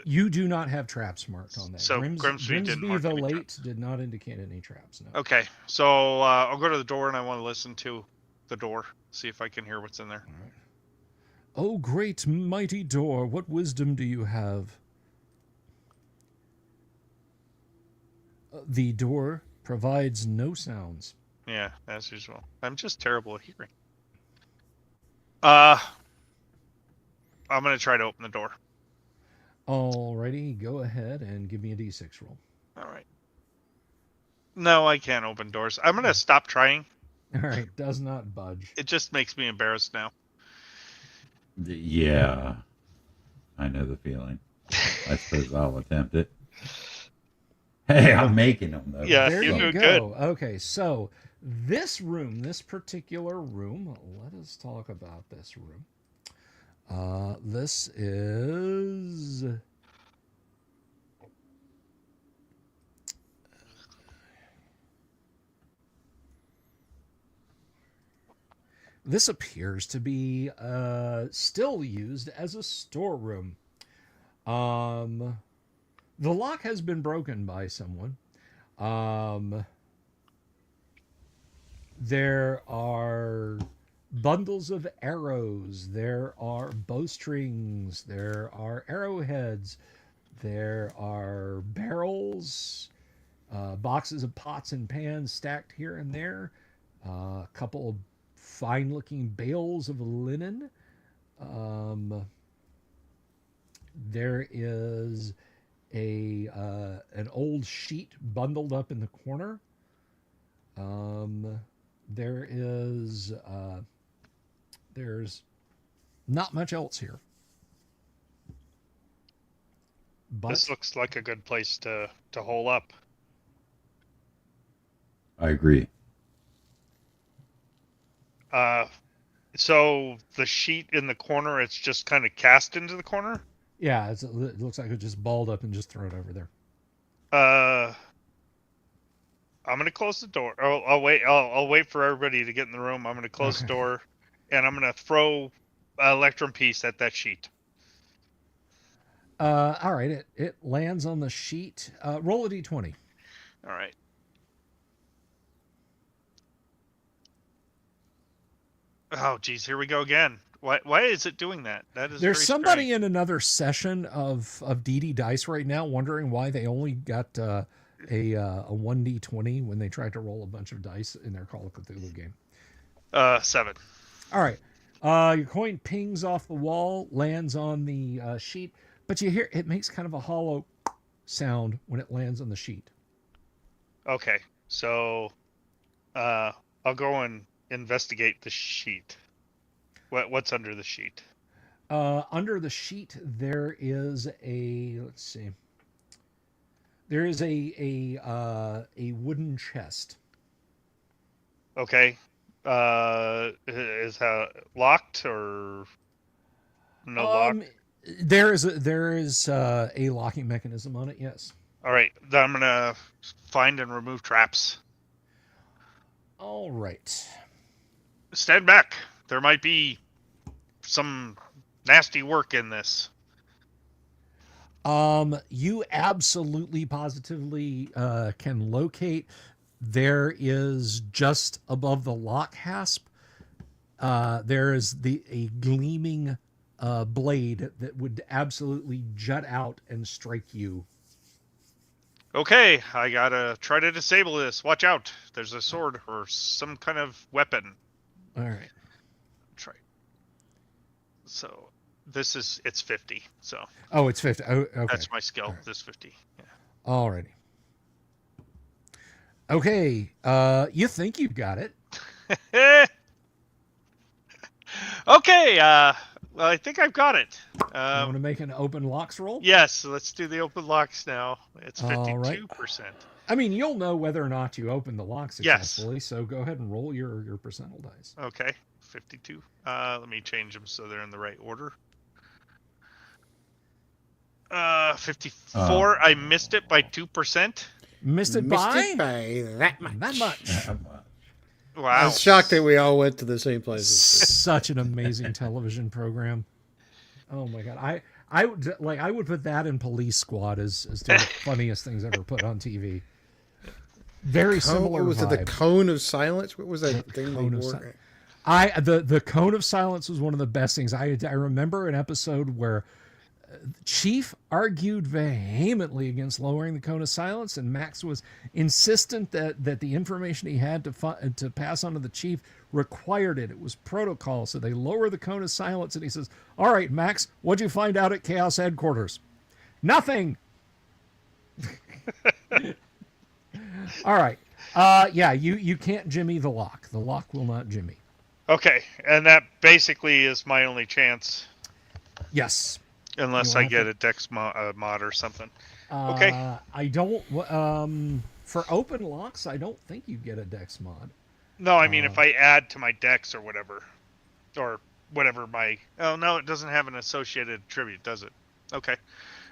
You do not have traps marked on that. So Grimsby didn't mark the any Late traps. did not indicate any traps. No. Okay, so I'll go to the door and I want to listen to the door, see if I can hear what's in there. All right. Oh, great mighty door, what wisdom do you have? The door provides no sounds. Yeah, as usual. I'm just terrible at hearing. I'm gonna try to open the door. Alrighty, go ahead and give me a d6 roll. All right. No, I can't open doors. I'm gonna stop trying. All right, does not budge. It just makes me embarrassed now. Yeah, I know the feeling. I suppose I'll attempt it. Hey, I'm making them though. Yeah, There you you do go. Okay, so this room, this particular room, let us talk about this room. This is... This appears to be still used as a storeroom. The lock has been broken by someone. There are bundles of arrows. There are bowstrings. There are arrowheads. There are barrels, boxes of pots and pans stacked here and there. A couple of fine-looking bales of linen. There is an old sheet bundled up in the corner. There's not much else here. But This looks like a good place to hole up. I agree. So the sheet in the corner, it's just kind of cast into the corner. Yeah, it looks like it just balled up and just throw it over there. I'm gonna close the door. I'll wait. I'll wait for everybody to get in the room. I'm gonna close the door, and I'm gonna throw electrum piece at that sheet. All right, it lands on the sheet. Roll a d20. All right. Oh, geez, here we go again. Why is it doing that? That is. There's very somebody strange. in another session of DD Dice right now wondering why they only got a 1d20 when they tried to roll a bunch of dice in their Call of Cthulhu game. 7. All right. Your coin pings off the wall, lands on the sheet, but you hear it makes kind of a hollow sound when it lands on the sheet. Okay, so I'll go and investigate the sheet. What's under the sheet? Under the sheet, there is a, let's see. There is a wooden chest. Okay. Is that locked or no lock? There is a locking mechanism on it. Yes. All right. Then I'm gonna find and remove traps. All right. Stand back. There might be some nasty work in this. You absolutely positively can locate. There is just above the lock hasp. There is a gleaming blade that would absolutely jut out and strike you. Okay, I gotta try to disable this. Watch out. There's a sword or some kind of weapon. All right. Try. So it's 50. So. Oh, it's 50. Oh, okay. That's my skill. Right. This 50. Yeah. Alrighty. Okay. You think you've got it. Okay. Well, I think I've got it. You want to make an open locks roll? Yes. Let's do the open locks now. It's 52%. All right. I mean, you'll know whether or not you open the lock successfully. Yes. So go ahead and roll your percentile dice. Okay. 52. Let me change them so they're in the right order. 54. I missed it by 2%. Missed it by that much. That much. Wow. I was shocked that we all went to the same places. Such an amazing television program. Oh my god. I would put that in Police Squad as the funniest things ever put on TV. Very similar. Was vibe. it the Cone of Silence? What was that thing they wore? The Cone of Silence was one of the best things. I remember an episode where Chief argued vehemently against lowering the Cone of Silence, and Max was insistent that the information he had to pass on to the Chief required it. It was protocol. So they lower the Cone of Silence, and he says, "All right, Max, what'd you find out at Chaos Headquarters?" "Nothing." All right. Yeah, you can't jimmy the lock. The lock will not jimmy. Okay, and that basically is my only chance. Yes. Unless I get a Dex mod or something. Okay. I don't. For open locks, I don't think you get a Dex mod. No, I mean if I add to my Dex or whatever my. Oh no, it doesn't have an associated attribute, does it? Okay,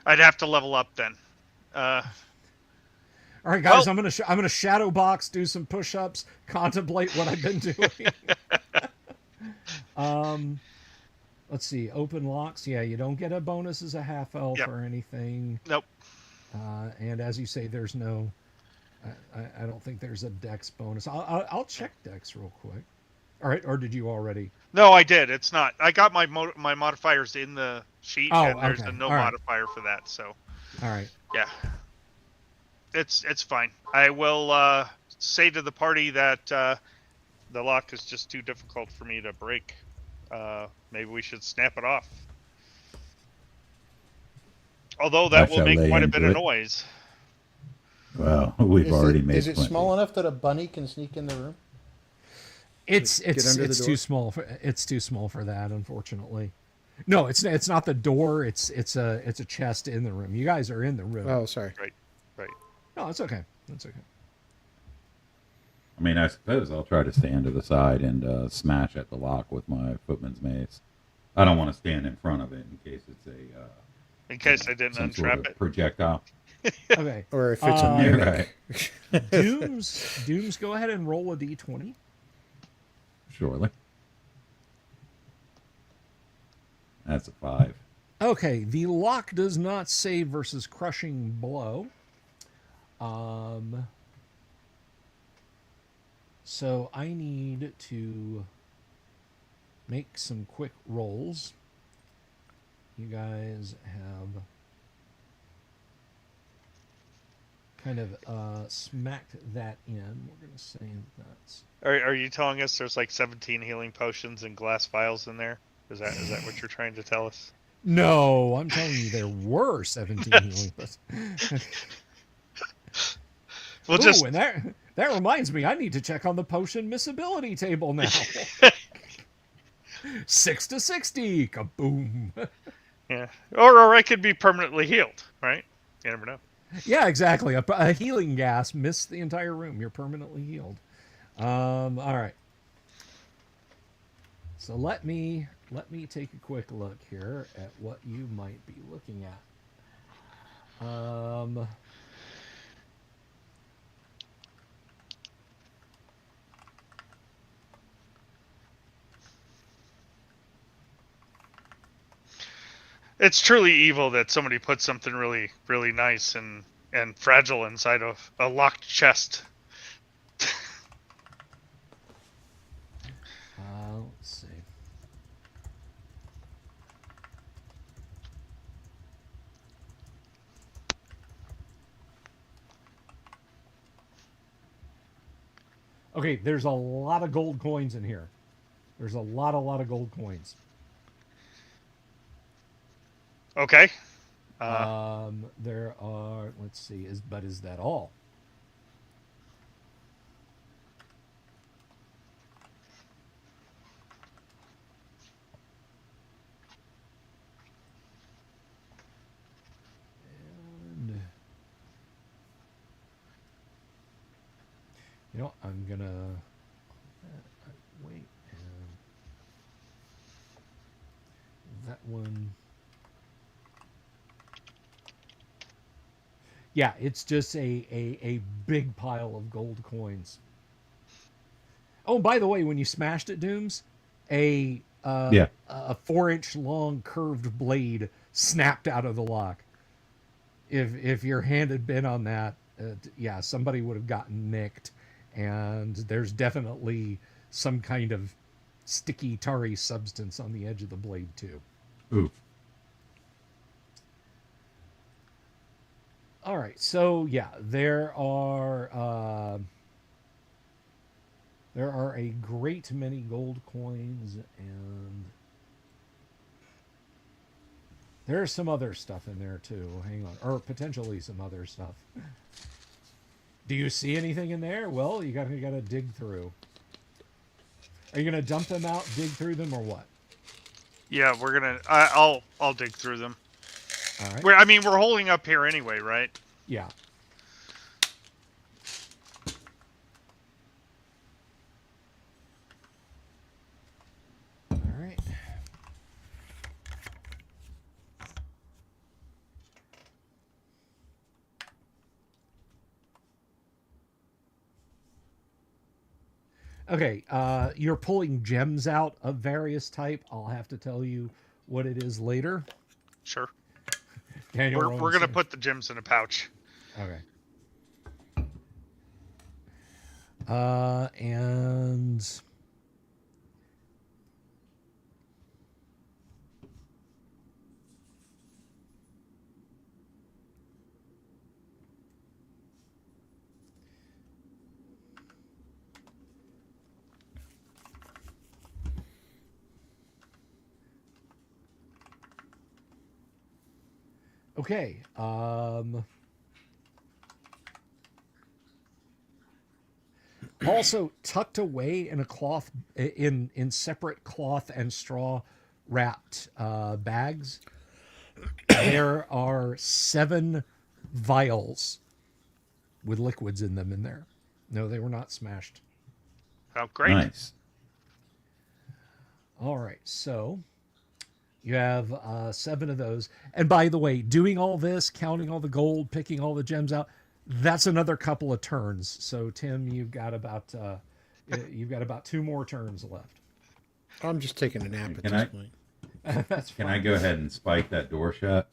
I'd have to level up then. All right, guys, I'm gonna shadow box, do some push-ups, contemplate what I've been doing. Let's see, open locks. Yeah, you don't get a bonus as a half elf or anything. Nope. And as you say, there's no. I don't think there's a Dex bonus. I'll check Dex real quick. All right, or did you already? No, I did. It's not. I got my modifiers in the sheet, and there's a no modifier for that. So. All right. Yeah. It's fine. I will say to the party that the lock is just too difficult for me to break. Maybe we should snap it off. Although that will make quite a bit of noise. Well, we've already made. Is it small enough that a bunny can sneak in the room? It's too small for that, unfortunately. No, it's not the door. It's a chest in the room. You guys are in the room. Oh, sorry. Right. No, it's okay. That's okay. I mean, I suppose I'll try to stand to the side and smash at the lock with my footman's mace. I don't want to stand in front of it in case it's In case I didn't some sort untrap of it. projectile. Okay. Or if it's a Uh, mimic. Right. Dooms, go ahead and roll a d20. Surely. That's a 5. Okay, the lock does not save versus crushing blow. So I need to make some quick rolls. You guys have kind of smacked that in. We're going to say that's... Are you telling us there's like 17 healing potions and glass vials in there? Is that what you're trying to tell us? No, I'm telling you there were 17 healing potions. We'll Ooh, just and that reminds me, I need to check on the potion misability table now. 6 to 60, kaboom. yeah, or I could be permanently healed, right? You never know. Yeah, exactly. A healing gas missed the entire room. You're permanently healed. All right. So let me take a quick look here at what you might be looking at. It's truly evil that somebody put something really, really nice and fragile inside of a locked chest. Let's see. Okay, there's a lot of gold coins in here. There's a lot of gold coins. Okay. There are, let's see, is that all? And you know, I'm gonna wait, and that one. Yeah, it's just a big pile of gold coins. Oh, by the way, when you smashed it, Dooms, a 4-inch long curved blade snapped out of the lock. If your hand had been on that, yeah, somebody would have gotten nicked. And there's definitely some kind of sticky, tarry substance on the edge of the blade too. Oof. All right, so yeah, there are a great many gold coins, and there's some other stuff in there too. Hang on, or potentially some other stuff. Do you see anything in there? Well, you gotta dig through. Are you gonna dump them out, dig through them, or what? Yeah, we're gonna. I'll dig through them. All right. We're holding up here anyway, right? Yeah. All right. Okay, you're pulling gems out of various type. I'll have to tell you what it is later. Sure. Daniel, We're gonna put the gems in a pouch. Okay. And okay. Also tucked away in a cloth, in separate cloth and straw wrapped bags, there are 7 vials with liquids in them in there. No, they were not smashed. Oh, great. Nice. All right, so you have 7 of those. And by the way, doing all this, counting all the gold, picking all the gems out, that's another couple of turns. So Tim, you've got about 2 more turns left. I'm just taking a nap at Can this I- point. That's Can fine. I go ahead and spike that door shut?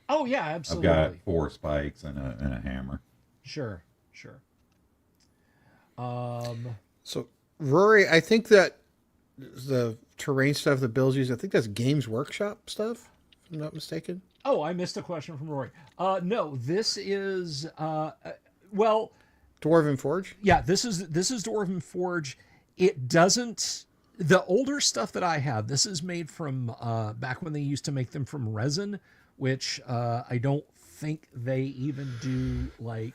Oh yeah, I've absolutely. got 4 spikes and a hammer. Sure. So, Rory, I think that the terrain stuff that Bill's using, I think that's Games Workshop stuff, if I'm not mistaken. Oh, I missed a question from Rory. No, this is Dwarven Forge? yeah, this is Dwarven Forge. It doesn't. The older stuff that I have, this is made from back when they used to make them from resin, which I don't think they even do. Like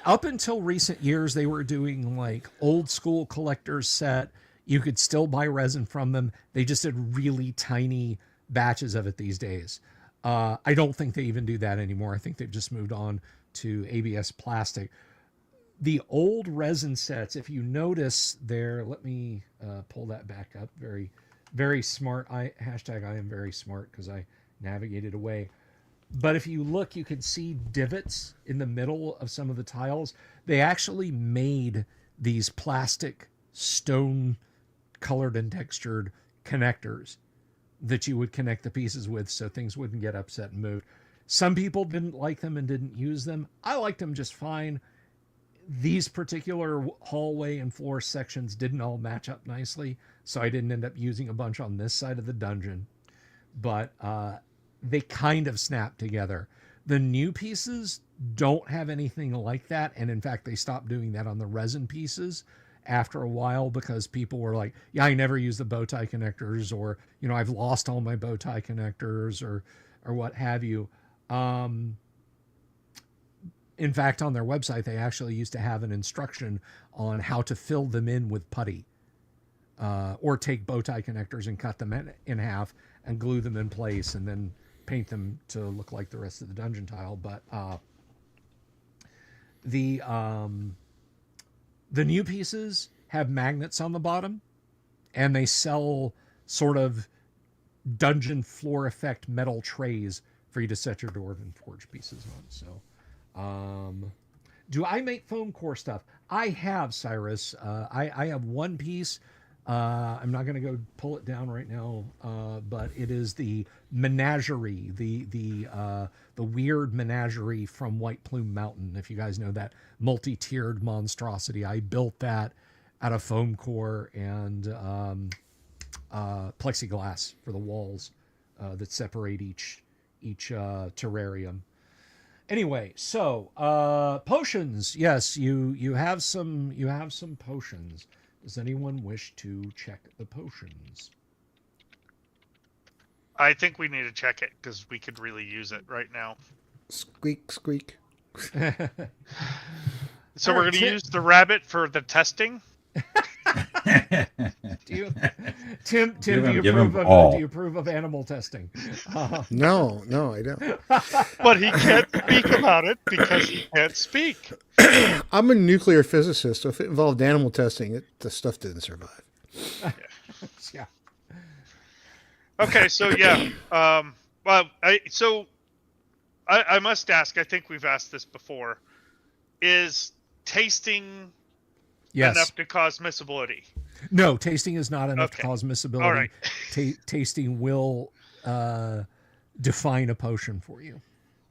up until recent years, they were doing like old school collector's set. You could still buy resin from them. They just did really tiny batches of it these days. I don't think they even do that anymore. I think they've just moved on to ABS plastic. The old resin sets, if you notice there, let me pull that back up. Very, very smart. I am very smart because I navigated away. But if you look, you can see divots in the middle of some of the tiles. They actually made these plastic stone colored and textured connectors that you would connect the pieces with so things wouldn't get upset and moved. Some people didn't like them and didn't use them. I liked them just fine. These particular hallway and floor sections didn't all match up nicely, so I didn't end up using a bunch on this side of the dungeon. But they kind of snap together. The new pieces don't have anything like that, and in fact, they stopped doing that on the resin pieces after a while because people were like, yeah, I never use the bow tie connectors, or, you know, I've lost all my bow tie connectors, or what have you. In fact, on their website, they actually used to have an instruction on how to fill them in with putty, or take bow tie connectors and cut them in half and glue them in place and then paint them to look like the rest of the dungeon tile. But the new pieces have magnets on the bottom, and they sell sort of dungeon floor effect metal trays for you to set your Dwarven Forge pieces on. So, do I make foam core stuff? I have, Cyrus. I have one piece. I'm not going to go pull it down right now, but it is the menagerie, the weird menagerie from White Plume Mountain. If you guys know that multi-tiered monstrosity, I built that out of foam core and plexiglass for the walls that separate each terrarium. Anyway, so potions. Yes, you have some potions. Does anyone wish to check the potions? I think we need to check it because we could really use it right now. Squeak, squeak. So we're going to use the rabbit for the testing. Do you, Tim? Give Do him all. you approve of animal testing? No, I don't. But he can't speak about it because he can't speak. I'm a nuclear physicist, so if it involved animal testing, the stuff didn't survive. Yeah. Okay, so yeah. Well, I must ask. I think we've asked this before. Is tasting Yes. enough to cause missability? No, tasting is not enough to Okay. cause missability. All right. Tasting will define a potion for you.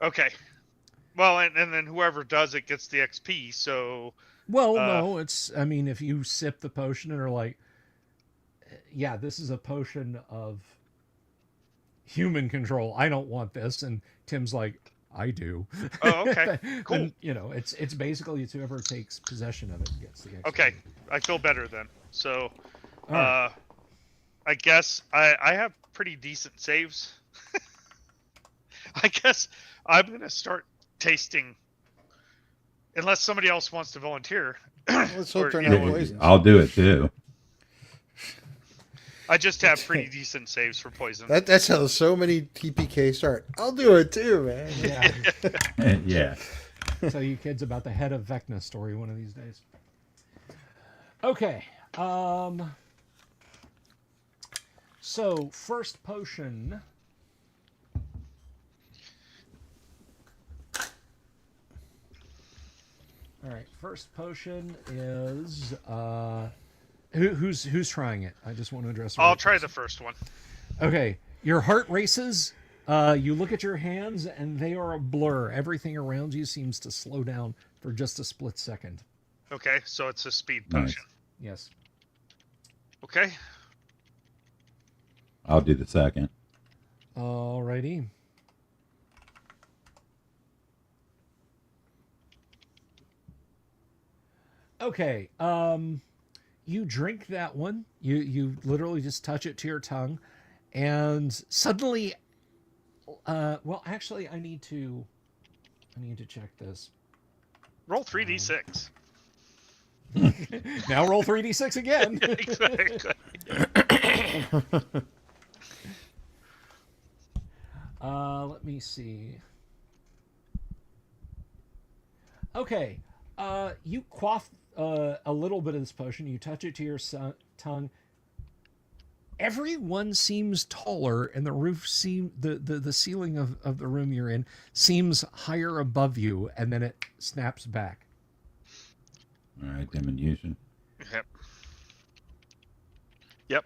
Okay. Well, and then whoever does it gets the XP. So Well, no, it's. I mean, if you sip the potion and are like, yeah, this is a potion of human control. I don't want this, and Tim's like, I do. Oh, okay. Cool. Then, you know, it's basically it's whoever takes possession of it gets the XP. Okay, I feel better then. So, All right. I guess I have pretty decent saves. I guess I'm gonna start tasting, unless somebody else wants to volunteer. Let's hope Or, they're you not know, poisons. I'll do it too. I just have pretty decent saves for poison. That's how so many TPK start. I'll do it too, man. Yeah. Yeah. Tell you kids about the head of Vecna story one of these days. Okay. So first potion. All right. First potion is who's trying it? I just want to address. I'll try the first one. Okay. Your heart races. You look at your hands, and they are a blur. Everything around you seems to slow down for just a split second. Okay, so it's a speed Nice. potion. Yes. Okay. I'll do the second. Alrighty. Okay. You drink that one. You literally just touch it to your tongue, and suddenly, well, actually, I need to check this. Roll 3d6. Now roll 3d6 again. Exactly. Let me see. Okay. You quaff a little bit of this potion. You touch it to your tongue. Everyone seems taller, and the roof the ceiling of the room you're in seems higher above you, and then it snaps back. All right, diminution. Yep. Yep.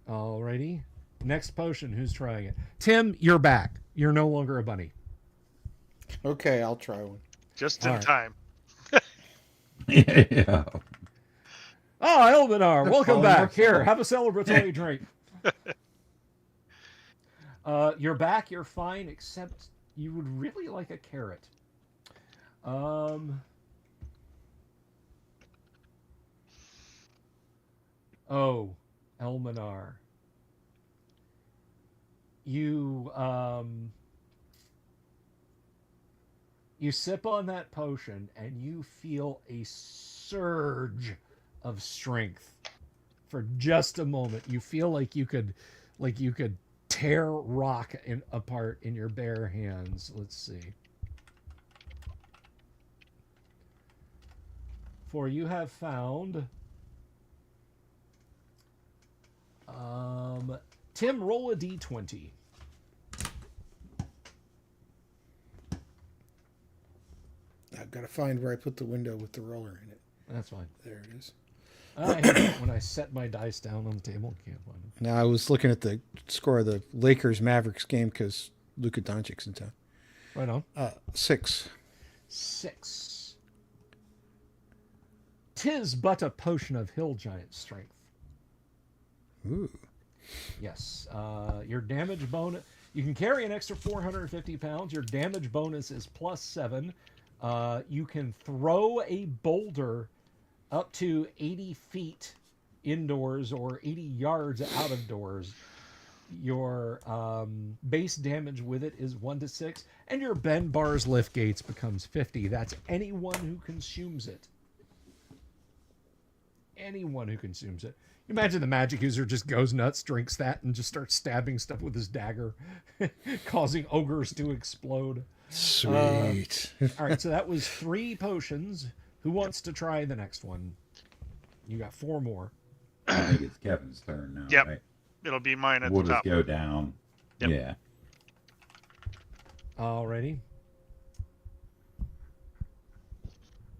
Alrighty. Next potion. Who's trying it? Tim, you're back. You're no longer a bunny. Okay, I'll try one. Just in All right. time. Yeah. Oh, Elvinar, welcome Oh, back. no. Here, have a celebratory drink. You're back. You're fine, except you would really like a carrot. Oh, Elminar. You sip on that potion and you feel a surge of strength for just a moment. You feel like you could tear rock apart in your bare hands. Let's see. For you have found Tim, roll a d20. I've got to find where I put the window with the roller in it. That's fine. There it is. I had it when I set my dice down on the table. Can't find it. Now I was looking at the score of the Lakers Mavericks game because Luka Doncic's in town. Right on. 6. 6. 'Tis but a potion of hill giant strength. Ooh. Yes. Your damage bonus. You can carry an extra 450 pounds. Your damage bonus is +7. You can throw a boulder up to 80 feet indoors or 80 yards out of doors. Your base damage with it is 1-6, and your bend bars lift gates becomes 50. That's anyone who consumes it. Anyone who consumes it. Imagine the magic user just goes nuts, drinks that, and just starts stabbing stuff with his dagger, causing ogres to explode. Sweet. All right, so that was 3 potions. Who wants to try the next one? You got 4 more. I think it's Kevin's turn now. Yep. Right? It'll be mine at We'll the just top. go down. Yep. Yeah. Alrighty.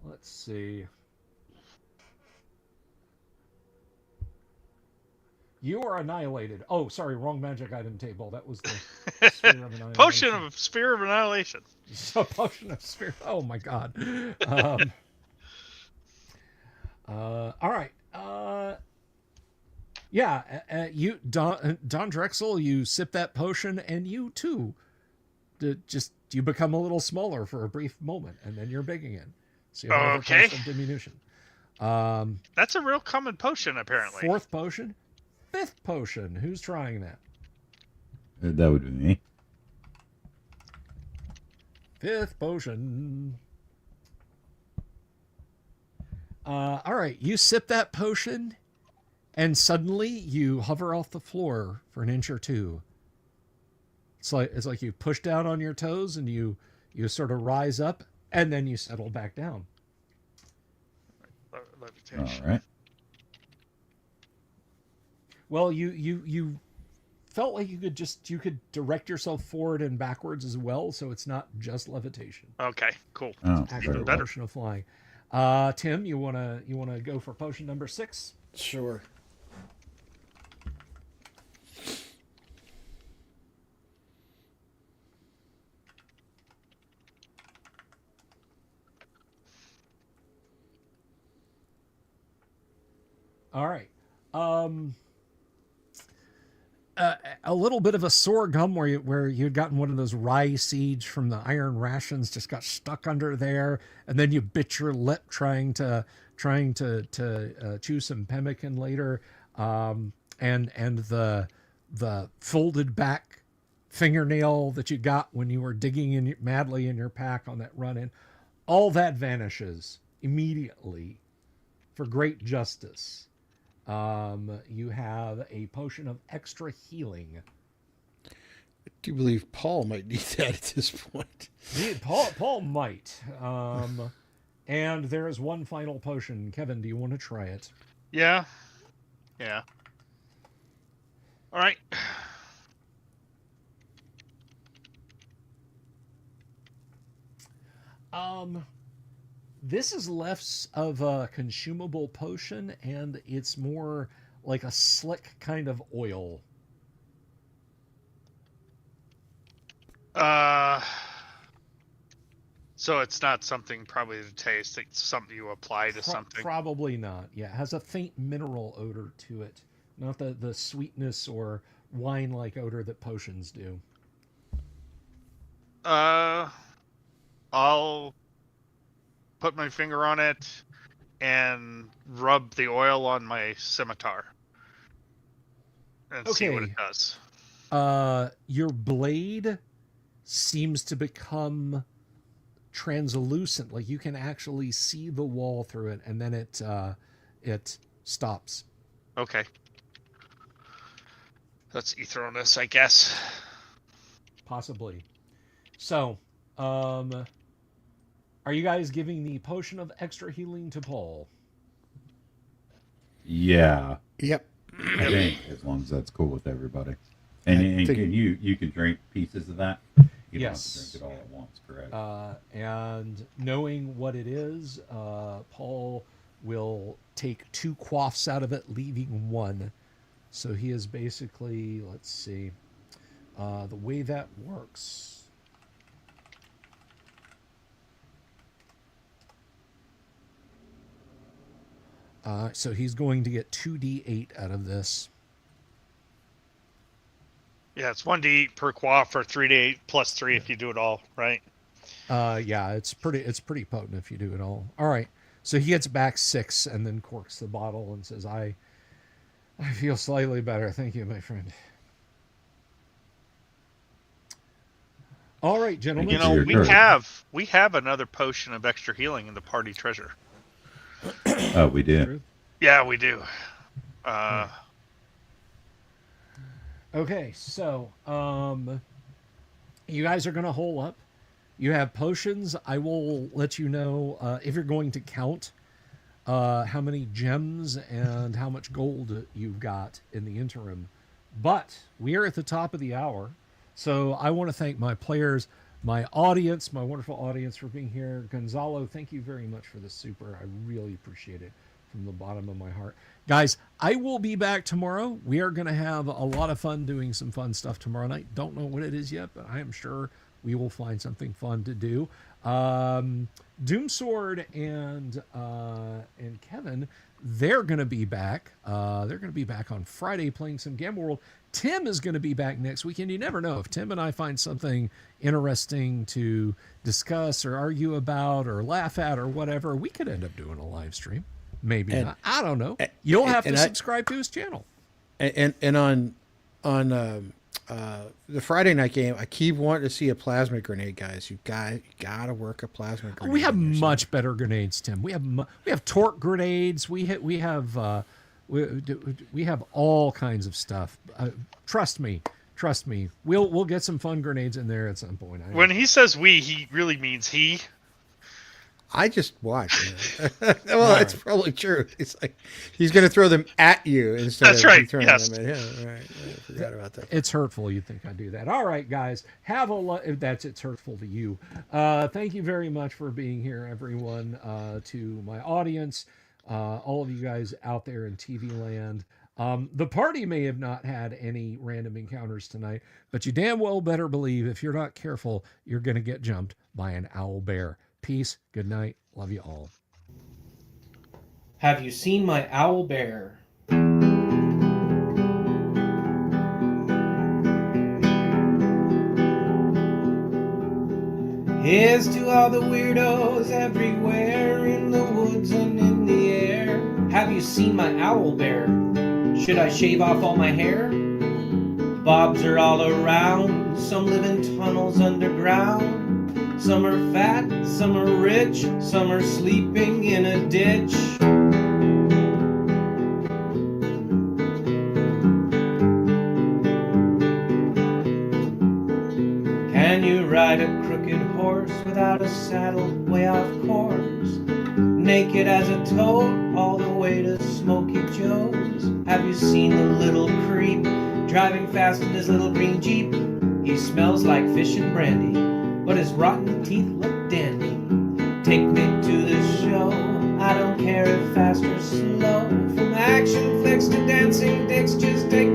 Let's see. You are annihilated. Oh, sorry, wrong magic item table. That was the sphere of annihilation. Potion of Sphere of Annihilation. So potion of spirit. Oh my god. All right. Yeah. You Don Drexel. You sip that potion, and you too, you become a little smaller for a brief moment, and then you're big again. So you have another Okay. partial diminution. That's a real common potion, apparently. 4th potion. 5th potion. Who's trying that? That would be me. 5th potion. All right, you sip that potion, and suddenly you hover off the floor for an inch or two. It's like you push down on your toes, and you sort of rise up, and then you settle back down. Levitation. All right. Well, you felt like you could direct yourself forward and backwards as well, so it's not just levitation. Okay, cool. Oh, Actually, very a better. well. potion of flying. Tim, you wanna go for potion number 6? Sure. All right. A little bit of a sore gum where you'd gotten one of those rye seeds from the iron rations, just got stuck under there, and then you bit your lip trying to chew some pemmican later, and the folded back fingernail that you got when you were digging madly in your pack on that run in, all that vanishes immediately for great justice. You have a potion of extra healing. I do believe Paul might need that at this point. Paul might. And there is one final potion. Kevin, do you want to try it? Yeah. Yeah. All right. This is less of a consumable potion, and it's more like a slick kind of oil. So it's not something probably to taste. It's something you apply to something. Probably not. Yeah, it has a faint mineral odor to it, not the sweetness or wine-like odor that potions do. I'll put my finger on it and rub the oil on my scimitar and see what it does. Your blade seems to become translucent, like you can actually see the wall through it, and then it stops. Okay. That's Ethronus, I guess. Possibly. So, are you guys giving the potion of extra healing to Paul? Yeah, Yep. I think as long as that's cool with everybody. And, you can drink pieces of that. You don't have to Yes. drink it all at once, correct? And knowing what it is, Paul will take 2 quaffs out of it, leaving 1. So he is basically, let's see, the way that works. So he's going to get 2d8 out of this. Yeah, it's 1d8 per quaff or 3d8 plus 3 if you do it all, right? Yeah, it's pretty potent if you do it all. All right. So he gets back 6 and then corks the bottle and says, I feel slightly better. Thank you, my friend. All right, gentlemen. You know, Your turn. we have another potion of extra healing in the party treasure. Oh, we did. True. Yeah, we do. Okay, so you guys are going to hole up. You have potions. I will let you know if you're going to count how many gems and how much gold you've got in the interim. But we are at the top of the hour, so I want to thank my players, my audience, my wonderful audience for being here. Gonzalo, thank you very much for the super. I really appreciate it from the bottom of my heart. Guys, I will be back tomorrow. We are going to have a lot of fun doing some fun stuff tomorrow night. Don't know what it is yet, but I am sure we will find something fun to do. Doomsword and Kevin, they're going to be back. They're going to be back on Friday playing some Gamble World. Tim is going to be back next week, and you never know. If Tim and I find something interesting to discuss or argue about or laugh at or whatever, we could end up doing a live stream. Maybe not. I don't know. You'll have to subscribe to his channel. And on the Friday night game, I keep wanting to see a plasma grenade, guys. You got to work a plasma grenade. We have much better grenades, Tim. We have torque grenades. We have all kinds of stuff. Trust me. We'll get some fun grenades in there at some point. When he says we, he really means he. I just watch. Well, that's probably true. It's like he's going to throw them at you instead That's of right, you throwing yes. them at him. Right. I forgot about that. It's hurtful. You think I do that? All right, guys. Have a if it's hurtful to you. Thank you very much for being here, everyone. To my audience, all of you guys out there in TV land. The party may have not had any random encounters tonight, but you damn well better believe if you're not careful, you're going to get jumped by an owl bear. Peace. Good night. Love you all. Have you seen my owl bear? Here's to all the weirdos everywhere in the woods and in the air. Have you seen my owl bear? Should I shave off all my hair? Bobs are all around. Some live in tunnels underground. Some are fat, some are rich, some are sleeping in a ditch. Can you ride a crooked horse without a saddle way off course? Naked as a toad all the way to Smoky Joe's. Have you seen the little creep driving fast in his little green Jeep? He smells like fish and brandy, but his rotten teeth look dandy. Take me to the show, I don't care if fast or slow. From action flicks to dancing dicks, just take